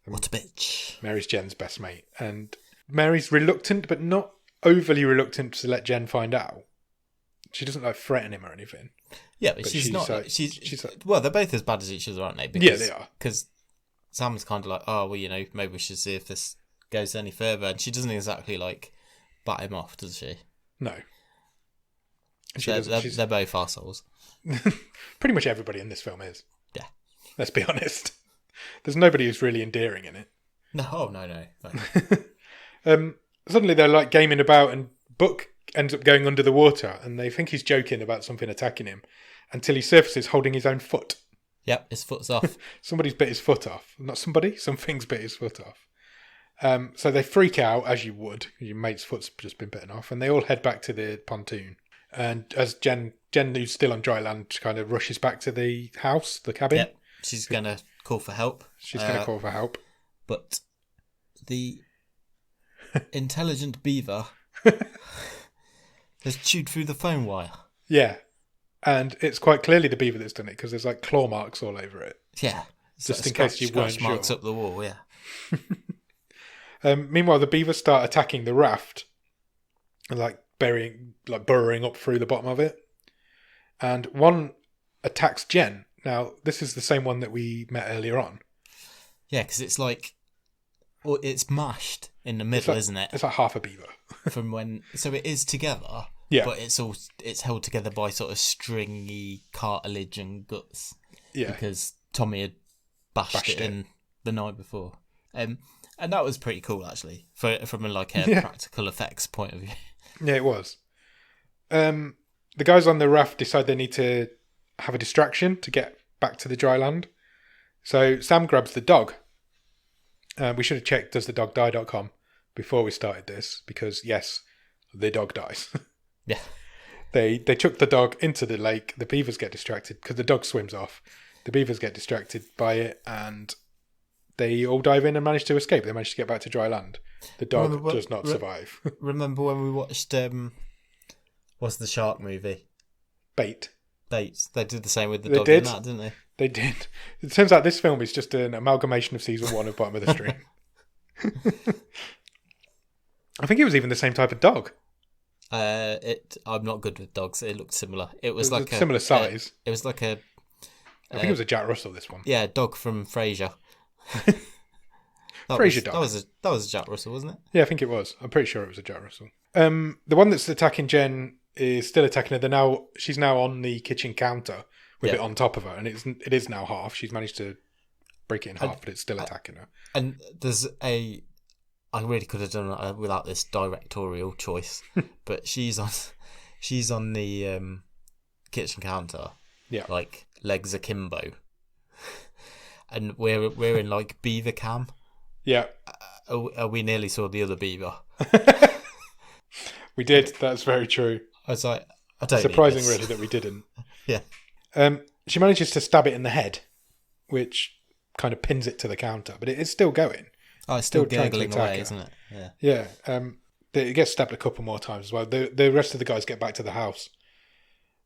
What a bitch! Mary's Jen's best mate, and Mary's reluctant, but not overly reluctant to let Jen find out. She doesn't threaten him or anything. Yeah, but she's not. She's well, they're both as bad as each other, aren't they? Yeah, they are. Because Sam's kind of like, oh, well, maybe we should see if this goes any further, and she doesn't exactly bat him off, does she? No. They're both arseholes. Pretty much everybody in this film is. Yeah. Let's be honest. There's nobody who's really endearing in it. No. Suddenly they're gaming about, and Buck ends up going under the water, and they think he's joking about something attacking him until he surfaces holding his own foot. Yep, his foot's off. Somebody's bit his foot off. Not somebody, something's bit his foot off. So they freak out, as you would. Your mate's foot's just been bitten off, and they all head back to the pontoon. And as Jen, who's still on dry land, kind of rushes back to the house, the cabin. Yep, she's going to call for help. She's going to call for help. But the intelligent beaver has chewed through the phone wire. Yeah. And it's quite clearly the beaver that's done it, because there's claw marks all over it. Yeah. Just in case you weren't sure. Marks up the wall, yeah. Meanwhile, the beavers start attacking the raft and burrowing up through the bottom of it. And one attacks Jen. Now, this is the same one that we met earlier on. Yeah, because it's it's mashed in the middle, isn't it? It's like half a beaver. So it is together, Yeah. But it's held together by sort of stringy cartilage and guts. Yeah. Because Tommy had bashed it in the night before. And that was pretty cool, actually, from a practical effects point of view. Yeah, it was. The guys on the raft decide they need to have a distraction to get back to the dry land. So Sam grabs the dog. We should have checked doesthedogdie.com before we started this, because yes, the dog dies. Yeah. They chuck the dog into the lake. The beavers get distracted because the dog swims off. The beavers get distracted by it, and they all dive in and manage to escape. They manage to get back to dry land. The dog does not survive. Remember when we watched what's the shark movie? Bates. They did the same with the dog in that, didn't they? They did. It turns out this film is just an amalgamation of season 1 of Bottom of the Stream. I think it was even the same type of dog. I'm not good with dogs. It looked similar. It was like a similar size. It was like a. I think it was a Jack Russell. This one. Yeah, dog from Frasier. Frasier dog. That was a Jack Russell, wasn't it? Yeah, I think it was. I'm pretty sure it was a Jack Russell. The one that's attacking Jen is still attacking her. She's now on the kitchen counter with it on top of her, and it is now half. She's managed to break it in half, but it's still attacking her. And I really could have done it without this directorial choice, but she's on the kitchen counter, like legs akimbo, and we're in like beaver cam. Yeah, we nearly saw the other beaver. We did. That's very true. I was like, I don't. Surprising, really, that we didn't. Yeah. She manages to stab it in the head, which kind of pins it to the counter, but it is still going. Oh, it's still gurgling away, isn't it? Yeah. Yeah. It gets stabbed a couple more times as well. The rest of the guys get back to the house.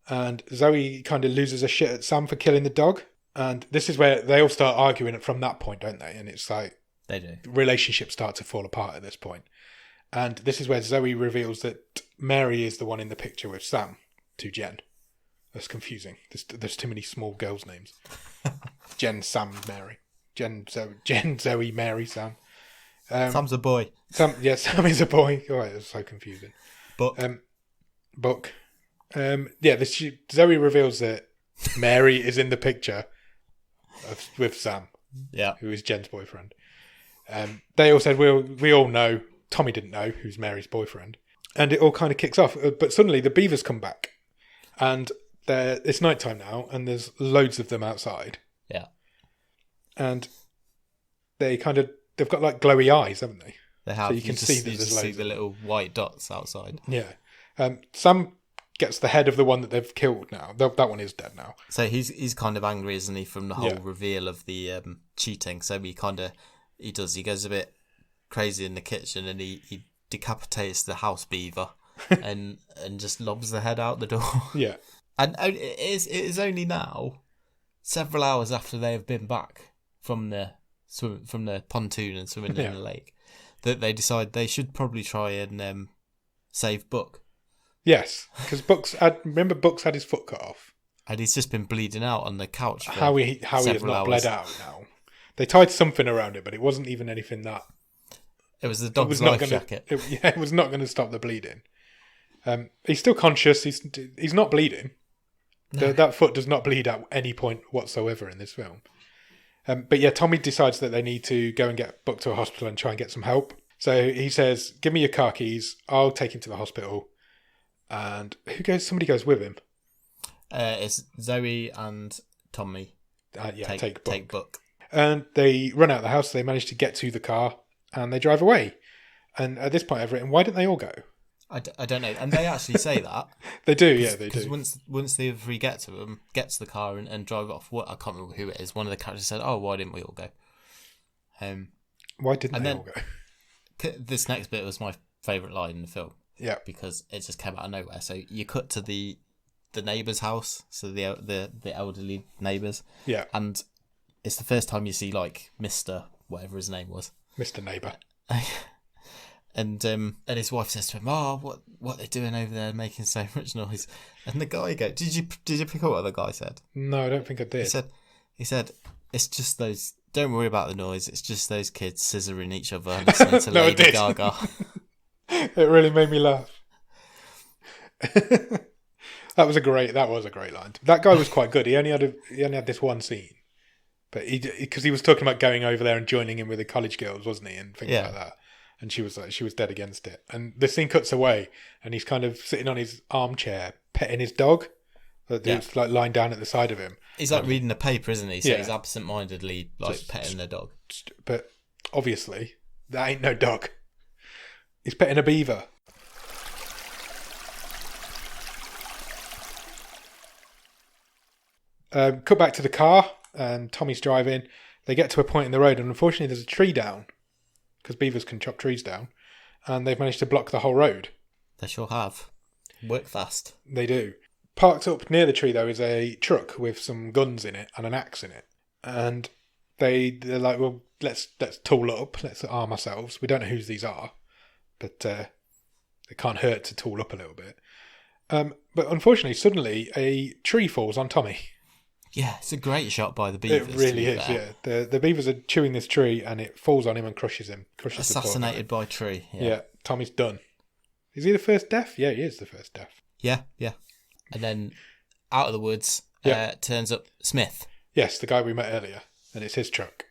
And Zoe kind of loses her shit at Sam for killing the dog. And this is where they all start arguing from that point, don't they? And it's like... They do. Relationships start to fall apart at this point. And this is where Zoe reveals that Mary is the one in the picture with Sam to Jen. That's confusing. There's too many small girls' names. Jen, Sam, Mary. Jen, Zoe, Mary, Sam. Sam's a boy. Sam is a boy. Oh, it was so confusing. Book. Zoe reveals that Mary is in the picture with Sam. Yeah. Who is Jen's boyfriend. They all said, we all know. Tommy didn't know who's Mary's boyfriend. And it all kind of kicks off. But suddenly the beavers come back. And it's nighttime now, and there's loads of them outside. Yeah. And they've got like glowy eyes, haven't they? They have. So you can see that there's loads the little white dots outside. Yeah. Sam gets the head of the one that they've killed now. That one is dead now. So he's kind of angry, isn't he, from the whole reveal of the cheating. So he goes a bit crazy in the kitchen, and he decapitates the house beaver and just lobs the head out the door. Yeah. And it is only now, several hours after they have been back from the pontoon and swimming in the lake, that they decide they should probably try and save Buck. Yes, because Buck's had his foot cut off, and he's just been bleeding out on the couch. For how he has not bled out now. They tied something around it, but it wasn't even anything that. It was the dog's life jacket. It was not going to stop the bleeding. He's still conscious. He's not bleeding. No. That foot does not bleed at any point whatsoever in this film. But yeah, Tommy decides that they need to go and get Buck to a hospital and try and get some help. So he says, "Give me your car keys. I'll take him to the hospital." And who goes? Somebody goes with him. It's Zoe and Tommy. Take Buck. And they run out of the house. They manage to get to the car and they drive away. And at this point, I've written, why didn't they all go? I don't know. And they actually say that. They do, yeah, they do. Because once the other three get to the car and drive off, I can't remember who it is. One of the characters said, "Oh, why didn't we all go?" Why didn't they all go? This next bit was my favourite line in the film. Yeah, because it just came out of nowhere. So you cut to the neighbour's house, so the elderly neighbours. Yeah, and it's the first time you see like Mr. whatever his name was, Mr. Neighbour. And his wife says to him, "Oh, what they're doing over there, making so much noise?" And the guy goes, "Did you pick up what the guy said?" No, I don't think I did. He said, "It's just those. Don't worry about the noise. It's just those kids scissoring each other and listening to Lady Gaga." It really made me laugh. That was a great line. That guy was quite good. He only had this one scene, but because he was talking about going over there and joining in with the college girls, wasn't he, and things like that. And she was dead against it. And the scene cuts away, and he's kind of sitting on his armchair, petting his dog. It's like lying down at the side of him. He's like reading a paper, isn't he? So he's absent-mindedly petting the dog. But obviously, that ain't no dog. He's petting a beaver. Cut back to the car, and Tommy's driving. They get to a point in the road, and unfortunately there's a tree down, because beavers can chop trees down, and they've managed to block the whole road. They sure have. Work fast. They do. Parked up near the tree, though, is a truck with some guns in it and an axe in it. And they're like, well, let's tool up, let's arm ourselves. We don't know whose these are, but it can't hurt to tool up a little bit. But unfortunately, suddenly, a tree falls on Tommy. Yeah, it's a great shot by the beavers. It really is, yeah. The beavers are chewing this tree, and it falls on him and crushes him. Assassinated by tree. Yeah, Tommy's done. Is he the first death? Yeah, he is the first death. Yeah. And then out of the woods turns up Smith. Yes, the guy we met earlier, and it's his truck.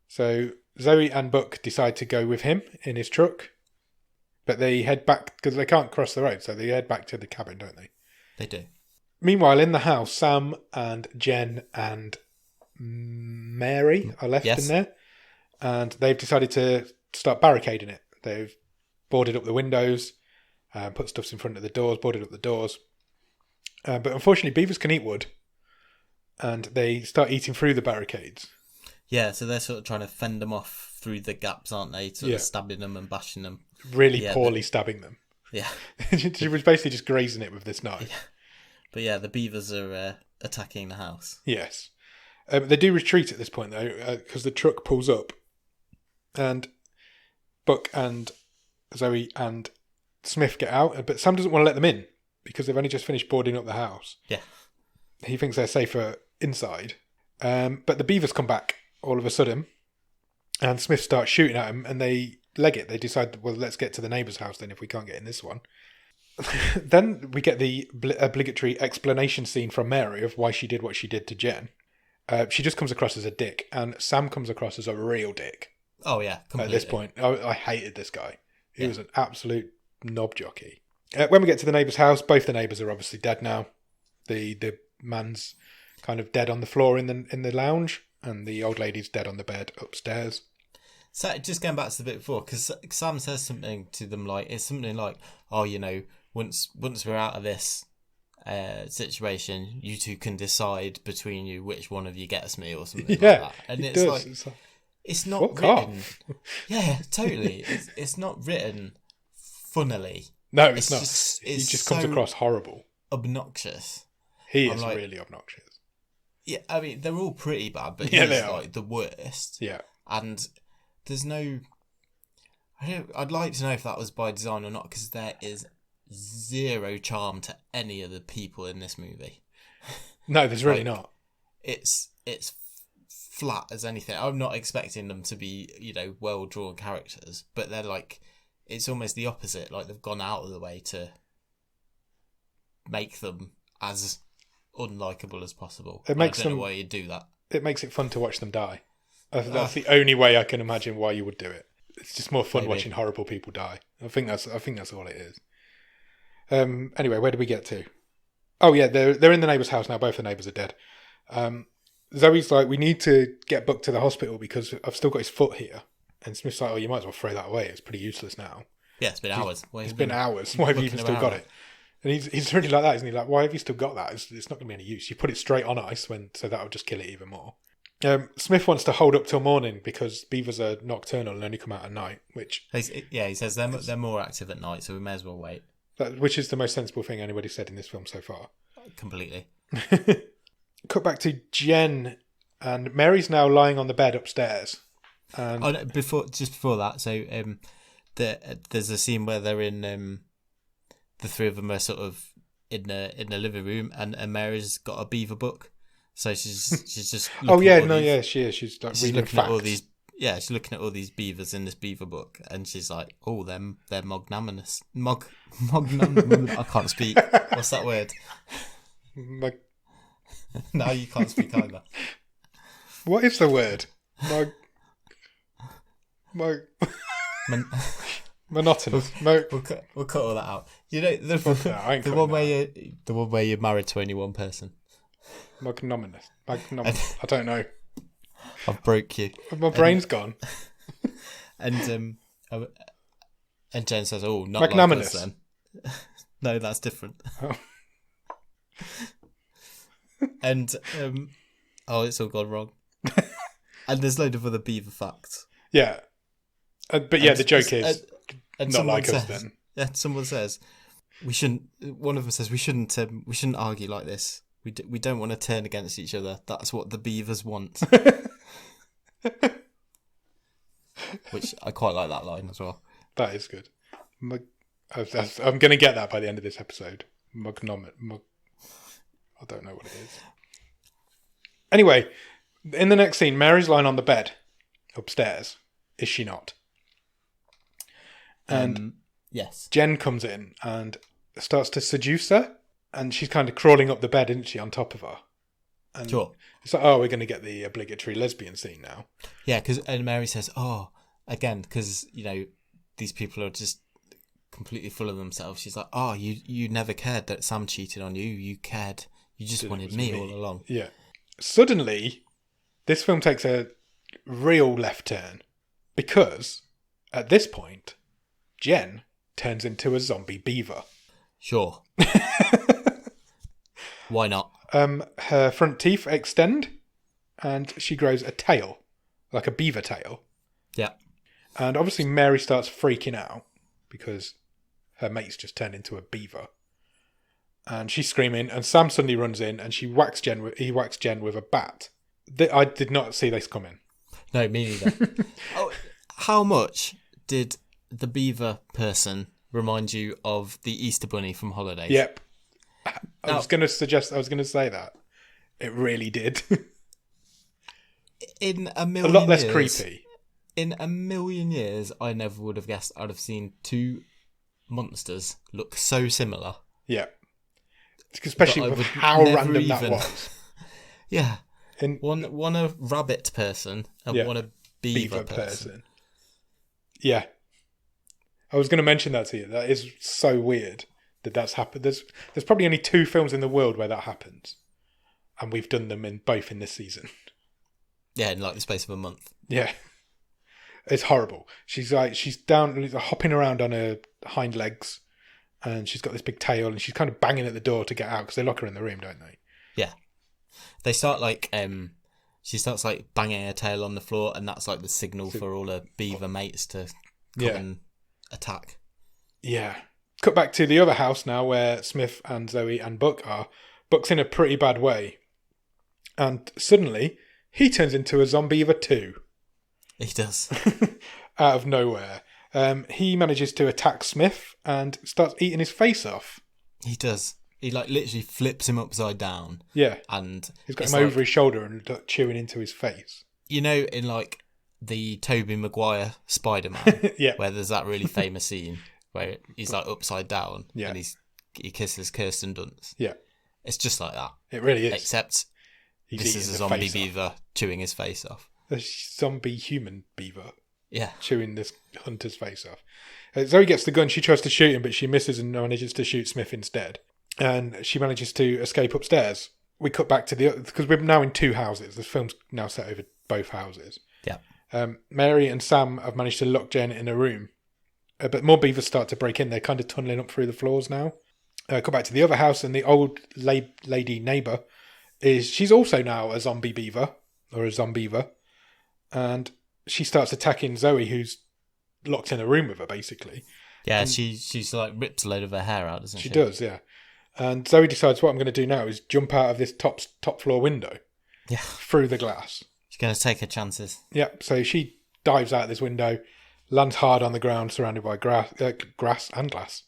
So Zoe and Buck decide to go with him in his truck, but they head back because they can't cross the road, so they head back to the cabin, don't they? They do. Meanwhile, in the house, Sam and Jen and Mary are left in there, and they've decided to start barricading it. They've boarded up the windows, put stuff in front of the doors, boarded up the doors. But unfortunately, beavers can eat wood, and they start eating through the barricades. Yeah, so they're sort of trying to fend them off through the gaps, aren't they? Sort of stabbing them and bashing them. Really poorly stabbing them. Yeah. She was basically just grazing it with this knife. Yeah. But yeah, the beavers are attacking the house. Yes. They do retreat at this point, though, because the truck pulls up, and Buck and Zoe and Smith get out, but Sam doesn't want to let them in, because they've only just finished boarding up the house. Yeah. He thinks they're safer inside. But the beavers come back all of a sudden, and Smith starts shooting at them, and they leg it. They decide, well, let's get to the neighbour's house then if we can't get in this one. Then we get the obligatory explanation scene from Mary of why she did what she did to Jen. She just comes across as a dick, and Sam comes across as a real dick. Oh, yeah, completely. At this point. I hated this guy. He was an absolute knob jockey. When we get to the neighbour's house, both the neighbours are obviously dead now. The man's kind of dead on the floor in the lounge, and the old lady's dead on the bed upstairs. So just going back to the bit before, because Sam says something to them it's something like, oh, once we're out of this situation, you two can decide between you which one of you gets me or something like that. And it's like, it's not written. Yeah, totally. It's not written funnily. No, it's not. He just comes across horrible. Obnoxious. He is really obnoxious. Yeah, I mean, they're all pretty bad, but he's like the worst. Yeah. And there's no... I'd like to know if that was by design or not, because there is zero charm to any of the people in this movie. No, there's really not. It's flat as anything. I'm not expecting them to be, well-drawn characters, but they're like... It's almost the opposite. Like, they've gone out of the way to make them as unlikable as possible. I don't know why you'd do that. It makes it fun to watch them die. That's the only way I can imagine why you would do it. It's just more fun watching horrible people die. I think that's all it is. Anyway, where did we get to? Oh yeah, they're in the neighbour's house now. Both the neighbours are dead. Zoe's like, we need to get Buck to the hospital because I've still got his foot here. And Smith's like, oh, you might as well throw that away. It's pretty useless now. Yeah, it's been hours. It's been hours. Why have you even still got it? And he's really like that, isn't he? Like, why have you still got that? It's not going to be any use. You put it straight on ice, so that'll just kill it even more. Smith wants to hold up till morning because beavers are nocturnal and only come out at night, which... Yeah, he says they're more active at night, so we may as well wait. Which is the most sensible thing anybody said in this film so far. Completely. Cut back to Jen, and Mary's now lying on the bed upstairs. Before that, so there's a scene where they're in the three of them are sort of in the living room, and Mary's got a beaver book, so she's just she is. She's like reading looking facts. at all these yeah, she's looking at all these beavers in this beaver book, and she's like, "Oh, they're magnanimous. I can't speak. What's that word? No, you can't speak either. What is the word? Monotonous. We'll cut all that out. You know the one where you're married to only one person. Magnanimous. I don't know. I've broke you. My brain's gone. And Jen says, "Oh, not magnanimous." Like us, then." No, that's different. Oh. And it's all gone wrong. And there's loads of other beaver facts. Yeah, but yeah, the joke is not like us. Then someone says we shouldn't. One of them says we shouldn't argue like this. We don't want to turn against each other. That's what the beavers want. Which I quite like that line as well. That is good. I'm going to get that by the end of this episode. I don't know what it is. Anyway, in the next scene, Mary's lying on the bed upstairs. Is she not? And yes, Jen comes in and starts to seduce her. And she's kind of crawling up the bed, isn't she, on top of her? And sure. It's like, we're going to get the obligatory lesbian scene now. Yeah, and Mary says, again, because, these people are just completely full of themselves. She's like, you never cared that Sam cheated on you. You cared. You just wanted me all along. Yeah. Suddenly, this film takes a real left turn. Because, at this point, Jen turns into a zombie beaver. Sure. Why not? Her front teeth extend and she grows a tail, like a beaver tail. Yeah. And obviously Mary starts freaking out because her mate's just turned into a beaver. And she's screaming and Sam suddenly runs in and he whacks Jen with a bat. I did not see this coming. No, me neither. How much did the beaver person remind you of the Easter Bunny from Holidays? Yep. I was going to say that. It really did. In a lot less creepy. In a million years, I never would have guessed I'd have seen two monsters look so similar. Yeah. Especially with how random that was. Yeah. One a rabbit person and one a beaver person. Yeah. I was going to mention that to you. That is so weird that's happened. There's probably only 2 films in the world where that happens. And we've done them both in this season. Yeah, in like the space of a month. Yeah. It's horrible. She's down, hopping around on her hind legs. And she's got this big tail and she's kind of banging at the door to get out because they lock her in the room, don't they? Yeah. They start she starts like banging her tail on the floor and that's like the signal for all her beaver mates to come and attack. Yeah. Cut back to the other house now where Smith and Zoe and Buck are. Buck's in a pretty bad way. And suddenly, he turns into a Zombeaver too. He does. Out of nowhere. He manages to attack Smith and starts eating his face off. He does. He like literally flips him upside down. Yeah. And he's got him over his shoulder and chewing into his face. In like the Tobey Maguire Spider-Man, yeah, where there's that really famous scene where he's like upside down and he kisses Kirsten Dunst. Yeah. It's just like that. It really is. Except this is a zombie beaver chewing his face off. A zombie human beaver. Yeah. Chewing this hunter's face off. Zoe gets the gun, she tries to shoot him, but she misses and manages to shoot Smith instead. And she manages to escape upstairs. We cut back to because we're now in 2 houses. This film's now set over both houses. Yeah. Mary and Sam have managed to lock Jen in a room. But more beavers start to break in. They're kind of tunneling up through the floors now. Come back to the other house, and the old lady neighbour she's also now a zombie beaver, or a zombeaver. And she starts attacking Zoe, who's locked in a room with her, basically. Yeah, she's like rips a load of her hair out, doesn't she? She does, yeah. And Zoe decides what I'm going to do now is jump out of this top floor window. Yeah. Through the glass. She's going to take her chances. Yeah, so she dives out this window, lands hard on the ground surrounded by grass and glass.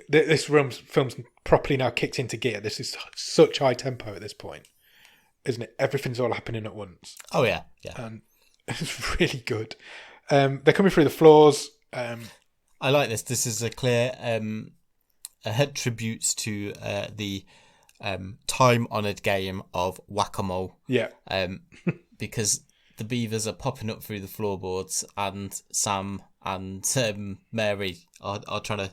This film's properly now kicked into gear. This is such high tempo at this point, isn't it? Everything's all happening at once. Oh, yeah. And It's really good. They're coming through the floors. I like this. This is a clear a tribute to the time-honoured game of whack-a-mole. Yeah. Because the beavers are popping up through the floorboards, and Sam and Mary are trying to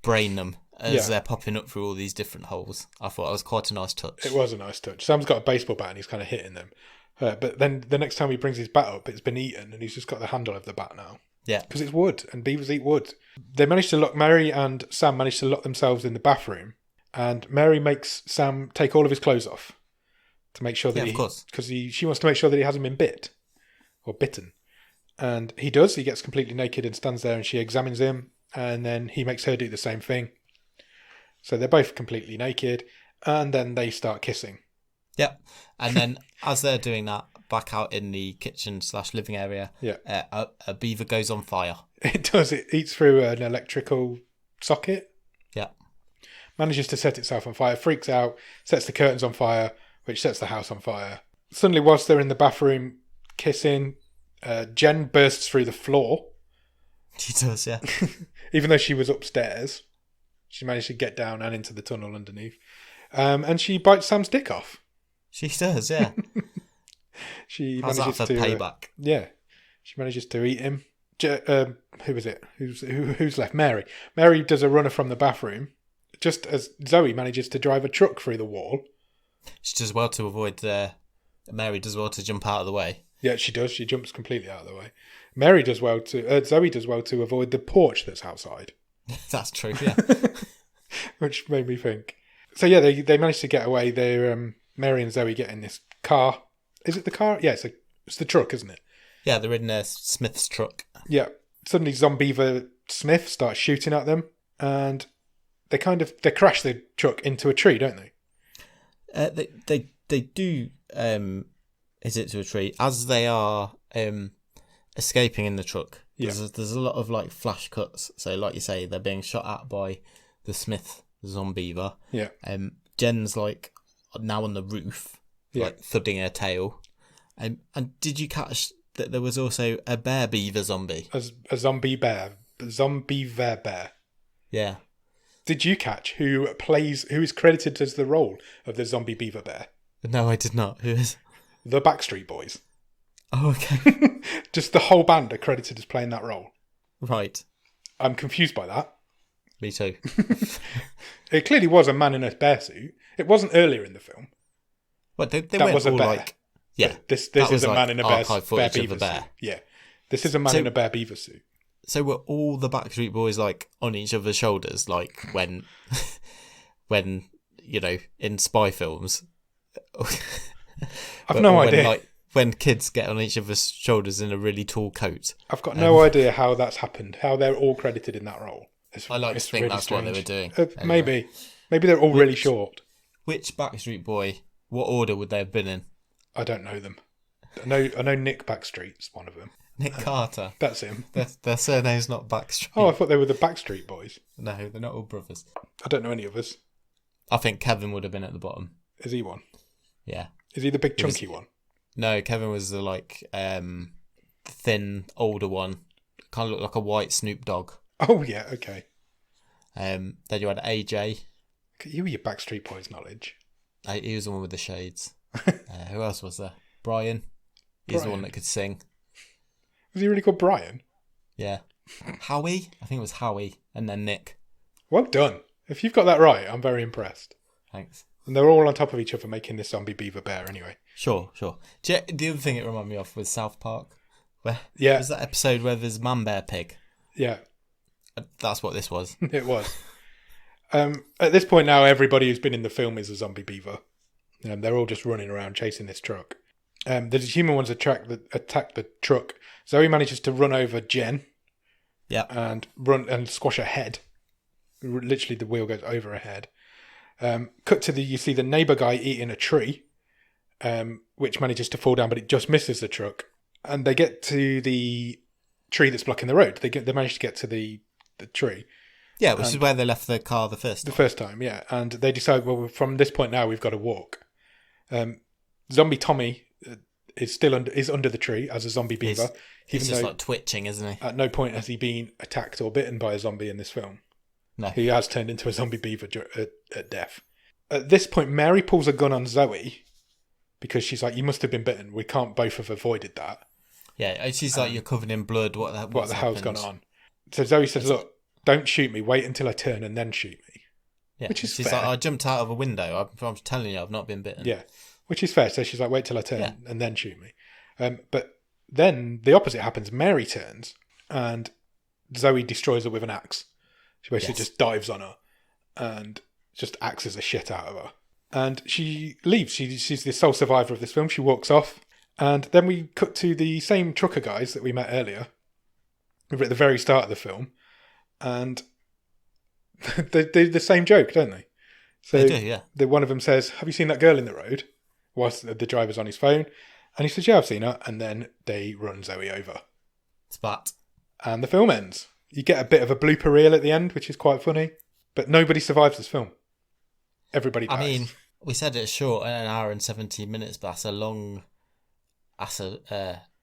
brain them as they're popping up through all these different holes. I thought it was quite a nice touch. It was a nice touch. Sam's got a baseball bat and he's kind of hitting them. But then the next time he brings his bat up, it's been eaten and he's just got the handle of the bat now. Yeah. Because it's wood and beavers eat wood. Mary and Sam managed to lock themselves in the bathroom, and Mary makes Sam take all of his clothes off to make sure that of course. Because she wants to make sure that he hasn't been bit or bitten. And he does. He gets completely naked and stands there, and she examines him, and then he makes her do the same thing. So they're both completely naked, and then they start kissing. Yep. And then as they're doing that, back out in the kitchen/living area, a beaver goes on fire. It does. It eats through an electrical socket. Yeah. Manages to set itself on fire, freaks out, sets the curtains on fire, which sets the house on fire. Suddenly, whilst they're in the bathroom kissing, Jen bursts through the floor. She does, yeah. Even though she was upstairs, she managed to get down and into the tunnel underneath. And she bites Sam's dick off. She does, yeah. She How's manages that for to payback? She manages to eat him. Who was it? Who's left? Mary. Mary does a runner from the bathroom, just as Zoe manages to drive a truck through the wall. She does well to avoid. Mary does well to jump out of the way. Yeah, she does. She jumps completely out of the way. Mary does well to. Zoe does well to avoid the porch that's outside. That's true. Yeah. Which made me think. So yeah, they managed to get away. They're Mary and Zoe get in this car. Is it the car? Yeah, it's the truck, isn't it? Yeah, they're in Smith's truck. Yeah. Suddenly, Zombeaver Smith starts shooting at them, and they crash the truck into a tree, don't they? They do hit it to a tree as they are escaping in the truck. Yeah. There's a lot of like flash cuts. So, like you say, they're being shot at by the Smith Zombeaver. Yeah. Jen's like now on the roof, like thudding her tail. And did you catch that there was also a bear beaver zombie? A zombie bear. Zombeaver bear. Yeah. Did you catch who is credited as the role of the zombie beaver bear? No, I did not. Who is? The Backstreet Boys. Oh, okay. Just the whole band are credited as playing that role. Right. I'm confused by that. Me too. It clearly was a man in a bear suit. It wasn't earlier in the film. Well, they that went was a all bear. like... Yeah. This is a like man in a bear beaver bear. suit. Yeah. This is a man in a bear beaver suit. So were all the Backstreet Boys like on each other's shoulders, like when in spy films? I've no idea. Like when kids get on each other's shoulders in a really tall coat. I've got no idea how that's happened. How they're all credited in that role. I like to think really that's strange. What they were doing. Anyway. Maybe they're all really short. Which Backstreet Boy? What order would they have been in? I don't know them. I know Nick Backstreet's one of them. Nick Carter. That's him. Their surname's not Backstreet. Oh, I thought they were the Backstreet Boys. No, they're not all brothers. I don't know any others. I think Kevin would have been at the bottom. Is he one? Yeah. Is he the big chunky one? No, Kevin was the thin, older one. Kind of looked like a white Snoop Dogg. Oh, yeah, okay. Then you had AJ. You with your Backstreet Boys knowledge. He was the one with the shades. Who else was there? Brian. He's the one that could sing. Was he really called Brian? Yeah. Howie? I think it was Howie. And then Nick. Well done. If you've got that right, I'm very impressed. Thanks. And they're all on top of each other making this zombie beaver bear anyway. Sure. The other thing it reminded me of was South Park. Where was that episode where there's Man Bear Pig? Yeah. That's what this was. It was. At this point now, everybody who's been in the film is a zombie beaver. They're all just running around chasing this truck. There's human ones attack the truck. Zoe manages to run over Jen. Yeah. And run and squash her head. Literally, the wheel goes over her head. Cut to you see the neighbour guy eating a tree, which manages to fall down, but it just misses the truck. And they get to the tree that's blocking the road. They manage to get to the tree. Yeah, which is where they left the car the first time. The first time, yeah. And they decide, well, from this point now, we've got to walk. Zombie Tommy is still under the tree as a zombie beaver. He's just like twitching, isn't he? At no point has he been attacked or bitten by a zombie in this film. No. He has turned into a zombie beaver at death. At this point, Mary pulls a gun on Zoe because she's like, you must have been bitten. We can't both have avoided that. Yeah, she's like, you're covered in blood. What the hell's gone on? So Zoe says, look, don't shoot me. Wait until I turn and then shoot me. Yeah, which is she's fair. like, I jumped out of a window. I'm telling you, I've not been bitten. Yeah, which is fair. So she's like, wait till I turn and then shoot me. But then the opposite happens. Mary turns and Zoe destroys her with an axe. She basically just dives on her and just axes the shit out of her. And she leaves. She's the sole survivor of this film. She walks off. And then we cut to the same trucker guys that we met earlier. At the very start of the film. And they do the same joke, don't they? So they do, yeah. One of them says, have you seen that girl in the road? Whilst the driver's on his phone. And he says, yeah, I've seen her. And then they run Zoe over. Spat. And the film ends. You get a bit of a blooper reel at the end, which is quite funny. But nobody survives this film. Everybody dies. I mean, we said it's short, an hour and 17 minutes, but that's a long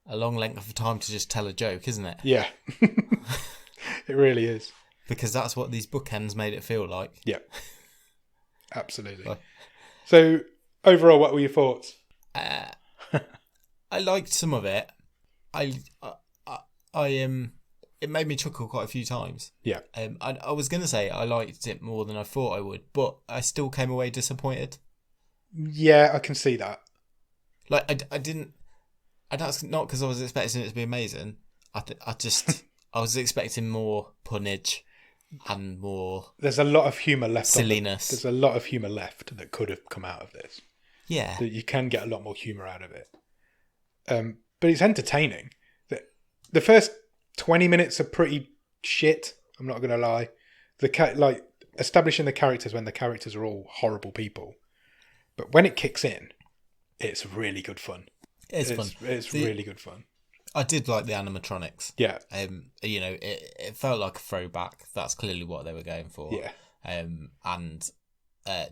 length of time to just tell a joke, isn't it? Yeah. It really is. Because that's what these bookends made it feel like. Yeah. Absolutely. So, overall, what were your thoughts? I liked some of it. It made me chuckle quite a few times. Yeah. I was going to say I liked it more than I thought I would, but I still came away disappointed. Yeah, I can see that. Like, I didn't... And that's not because I was expecting it to be amazing. I was expecting more punnage and more... There's a lot of humour left. Silliness. There's a lot of humour left that could have come out of this. Yeah. That you can get a lot more humour out of it. But it's entertaining. The first 20 minutes are pretty shit, I'm not going to lie. Establishing the characters when the characters are all horrible people. But when it kicks in, it's really good fun. It's fun. It's really good fun. I did like the animatronics. Yeah. It felt like a throwback. That's clearly what they were going for. Yeah. And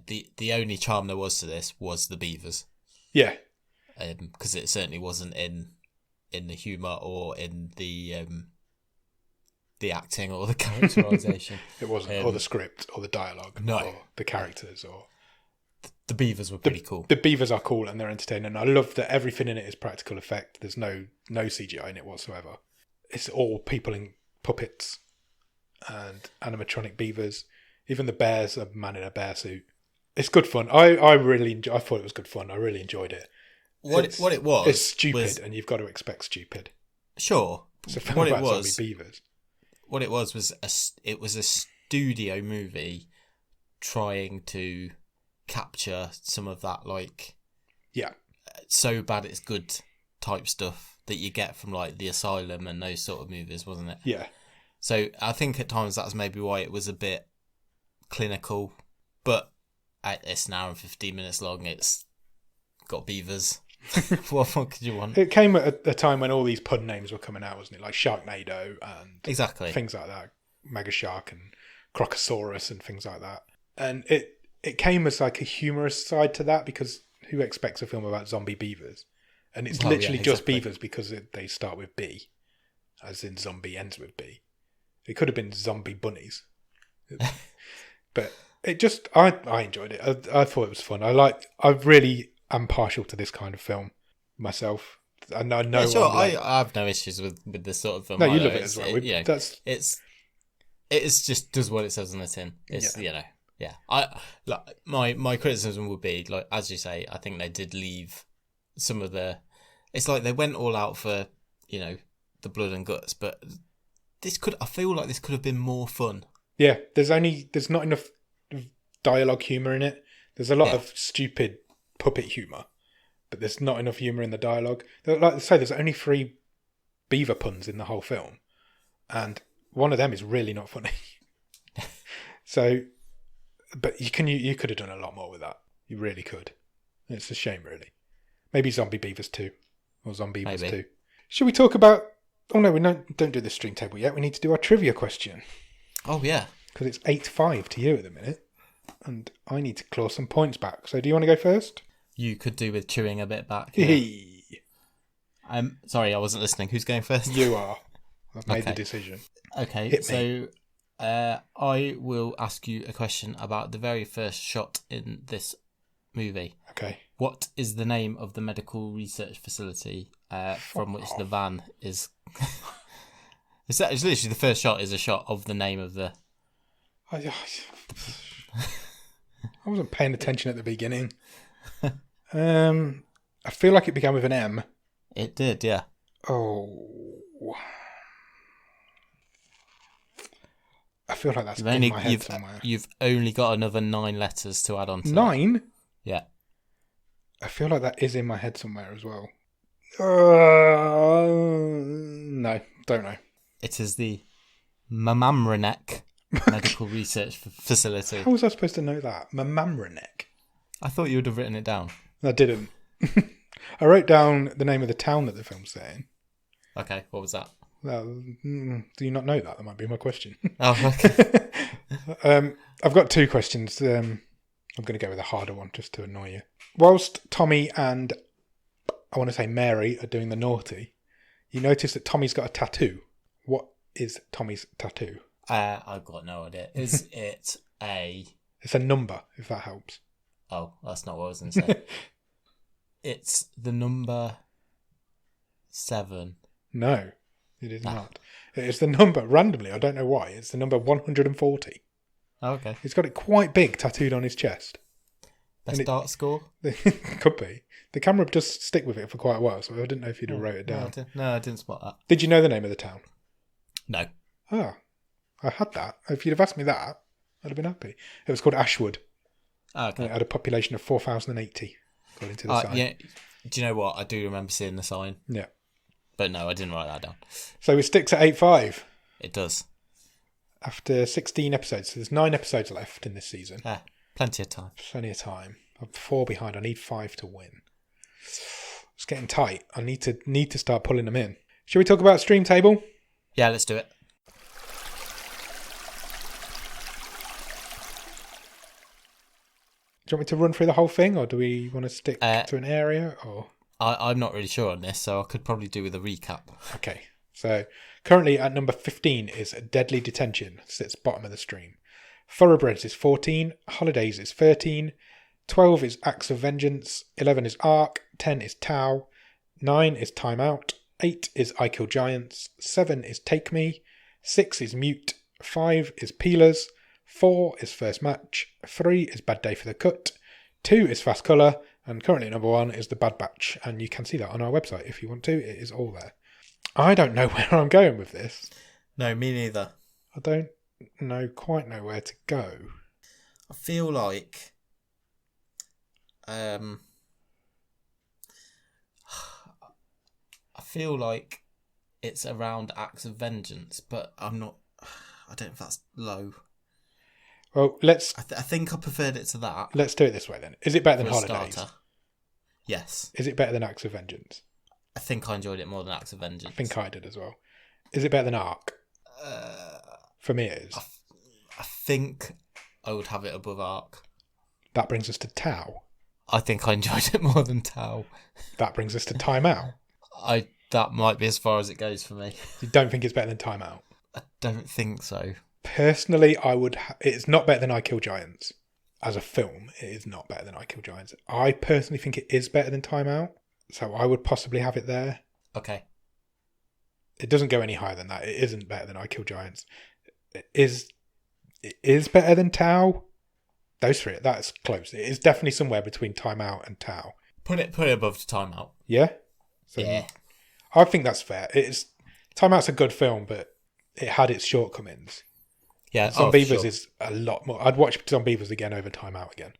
the only charm there was to this was the Beavers. Yeah. Because it certainly wasn't in the humour or in the acting or the characterisation. It wasn't, or the script, or the dialogue, no, or the characters, or the Beavers were pretty cool. The Beavers are cool and they're entertaining. And I love that everything in it is practical effect. There's no CGI in it whatsoever. It's all people in puppets and animatronic beavers. Even the bears, a man in a bear suit. It's good fun. I thought it was good fun. I really enjoyed it. What it was, it's stupid, and you've got to expect stupid. Sure. It's a film about zombie beavers. What it was a studio movie trying to capture some of that, like, so bad it's good type stuff that you get from like The Asylum and those sort of movies, wasn't it? Yeah. So I think at times that's maybe why it was a bit clinical, but it's an hour and 15 minutes long. It's got beavers. What could you want? It came at a time when all these pun names were coming out, wasn't it? Like Sharknado and exactly things like that, Mega Shark and Crocosaurus and things like that. And it came as like a humorous side to that, because who expects a film about zombie beavers? And it's literally just beavers because they start with B, as in zombie ends with B. It could have been zombie bunnies, but it just I enjoyed it. I thought it was fun. I really am partial to this kind of film myself. And I know. Yeah, sure, I have no issues with this sort of film. No, you love it as well. It just does what it says on the tin. It's my criticism would be, like, as you say, I think they did leave some of the. It's like they went all out for the blood and guts, but I feel like this could have been more fun. Yeah, there's not enough dialogue humour in it. There's a lot of stupid puppet humour, but there's not enough humour in the dialogue. Like I say, there's only 3 beaver puns in the whole film, and one of them is really not funny. So, but you could have done a lot more with that. You really could. It's a shame, really. Maybe Zombie Beavers 2 or Zombeavers 2. Should we talk about? Oh no, we don't do the stream table yet. We need to do our trivia question. Oh yeah, because it's 8-5 to you at the minute, and I need to claw some points back. So, do you want to go first? You could do with chewing a bit back. Yeah. Sorry, I wasn't listening. Who's going first? You are. I've made Okay. the decision. Okay, Hit so I will ask you a question about the very first shot in this movie. Okay. What is the name of the medical research facility from which the van is? It's literally the first shot is a shot of the name of the. I wasn't paying attention at the beginning. I feel like it began with an M. It did, yeah. Oh. I feel like that's in my head somewhere. You've only got another 9 letters to add on to 9? that. Yeah. I feel like that is in my head somewhere as well. No, don't know. It is the Mamamranek Medical Research Facility. How was I supposed to know that? Mamamranek. I thought you would have written it down. I didn't. I wrote down the name of the town that the film's set in. Okay, what was that? Do you not know that? That might be my question. Oh, okay. I've got 2 questions. I'm going to go with a harder one just to annoy you. Whilst Tommy and, I want to say Mary, are doing the naughty, you notice that Tommy's got a tattoo. What is Tommy's tattoo? I've got no idea. Is it a... It's a number, if that helps. Oh, that's not what I was going to say. It's the number 7. No, it is not. It's the number, randomly, I don't know why, it's the number 140. Oh, okay. He's got it quite big tattooed on his chest. Best dart score? Could be. The camera does stick with it for quite a while, so I didn't know if you'd have wrote it down. I didn't spot that. Did you know the name of the town? No. Ah, I had that. If you'd have asked me that, I'd have been happy. It was called Ashwood. Oh, okay. And it had a population of 4,080, according to the sign. Yeah. Do you know what? I do remember seeing the sign. Yeah. But no, I didn't write that down. So it sticks at 8.5. It does. After 16 episodes. So there's 9 episodes left in this season. Plenty of time. Plenty of time. I'm 4 behind. I need 5 to win. It's getting tight. I need to start pulling them in. Shall we talk about stream table? Yeah, let's do it. Do you want me to run through the whole thing, or do we want to stick to an area? Or I'm not really sure on this, so I could probably do with a recap. Okay. So currently at number 15 is Deadly Detention, sits bottom of the stream. Thoroughbreds is 14, Holidays is 13, 12 is Acts of Vengeance, 11 is Ark, 10 is Tau, 9 is Time Out, 8 is I Kill Giants, 7 is Take Me, 6 is Mute, 5 is Peelers, 4 is First Match, 3 is Bad Day for the Cut, 2 is Fast Colour, and currently number 1 is The Bad Batch, and you can see that on our website if you want to. It is all there. I don't know where I'm going with this. No, me neither. I don't quite know where to go. I feel like it's around Acts of Vengeance, but I'm not. I don't know if that's low. Well, I think I preferred it to that. Let's do it this way then. Is it better than For a Holidays? starter. Yes. Is it better than Acts of Vengeance? I think I enjoyed it more than Acts of Vengeance. I think I did as well. Is it better than Ark? For me, it is. I think I would have it above Ark. That brings us to Tau. I think I enjoyed it more than Tau. That brings us to Time Out. That might be as far as it goes for me. You don't think it's better than Time Out? I don't think so. Personally, I would. It's not better than I Kill Giants. As a film, it is not better than I Kill Giants. I personally think it is better than Time Out, so I would possibly have it there. Okay. It doesn't go any higher than that. It isn't better than I Kill Giants. It is better than Tau. Those 3, that's close. It is definitely somewhere between Time Out and Tau. Put it above the Time Out. Yeah? So yeah. I think that's fair. Time Out's a good film, but it had its shortcomings. Yeah, Zombeavers is a lot more. I'd watch Zombeavers again over Time Out again.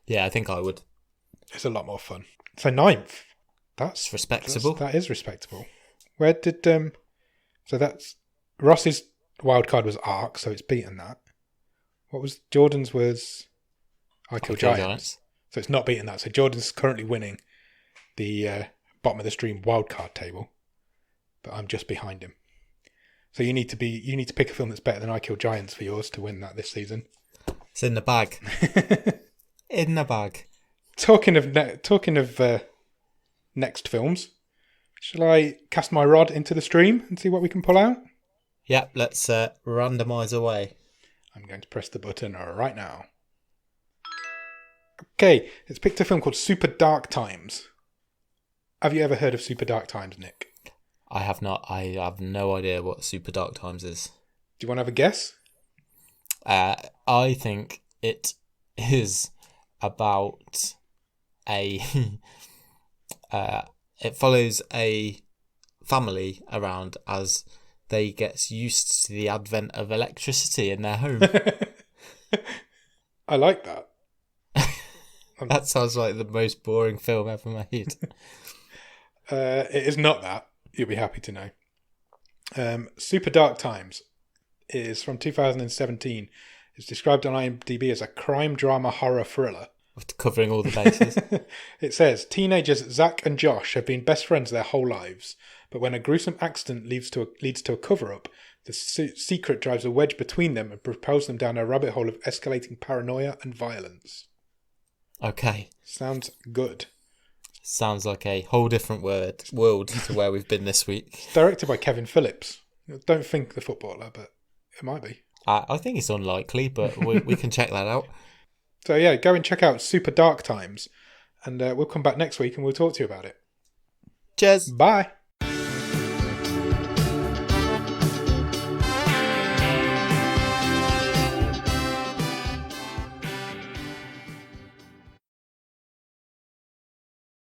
Yeah, I think I would. It's a lot more fun. So 9th. That's respectable. That is respectable. Where did so that's Ross's wild card was Ark, so it's beaten that. What was Jordan's was I Kill Giants. So it's not beaten that. So Jordan's currently winning the bottom of the stream wild card table, but I'm just behind him. So you need to pick a film that's better than I Kill Giants for yours to win that this season. It's in the bag. In the bag. Talking of next films, Shall I cast my rod into the stream and see what we can pull out? Yep, let's randomise away. I'm going to press the button right now. Okay, it's picked a film called Super Dark Times. Have you ever heard of Super Dark Times, Nick? I have not. I have no idea what Super Dark Times is. Do you want to have a guess? I think it is about a... it follows a family around as they get used to the advent of electricity in their home. I like that. That sounds like the most boring film ever made. It is not that. You'll be happy to know. Super Dark Times is from 2017. It's described on IMDb as a crime drama horror thriller. Covering all the bases. It says, teenagers Zach and Josh have been best friends their whole lives, but when a gruesome accident leads to a cover-up, the secret drives a wedge between them and propels them down a rabbit hole of escalating paranoia and violence. Okay. Sounds good. Sounds like a whole different world to where we've been this week. It's directed by Kevin Phillips. Don't think the footballer, but it might be. I think it's unlikely, but we can check that out. So yeah, go and check out Super Dark Times, and we'll come back next week and we'll talk to you about it. Cheers. Bye.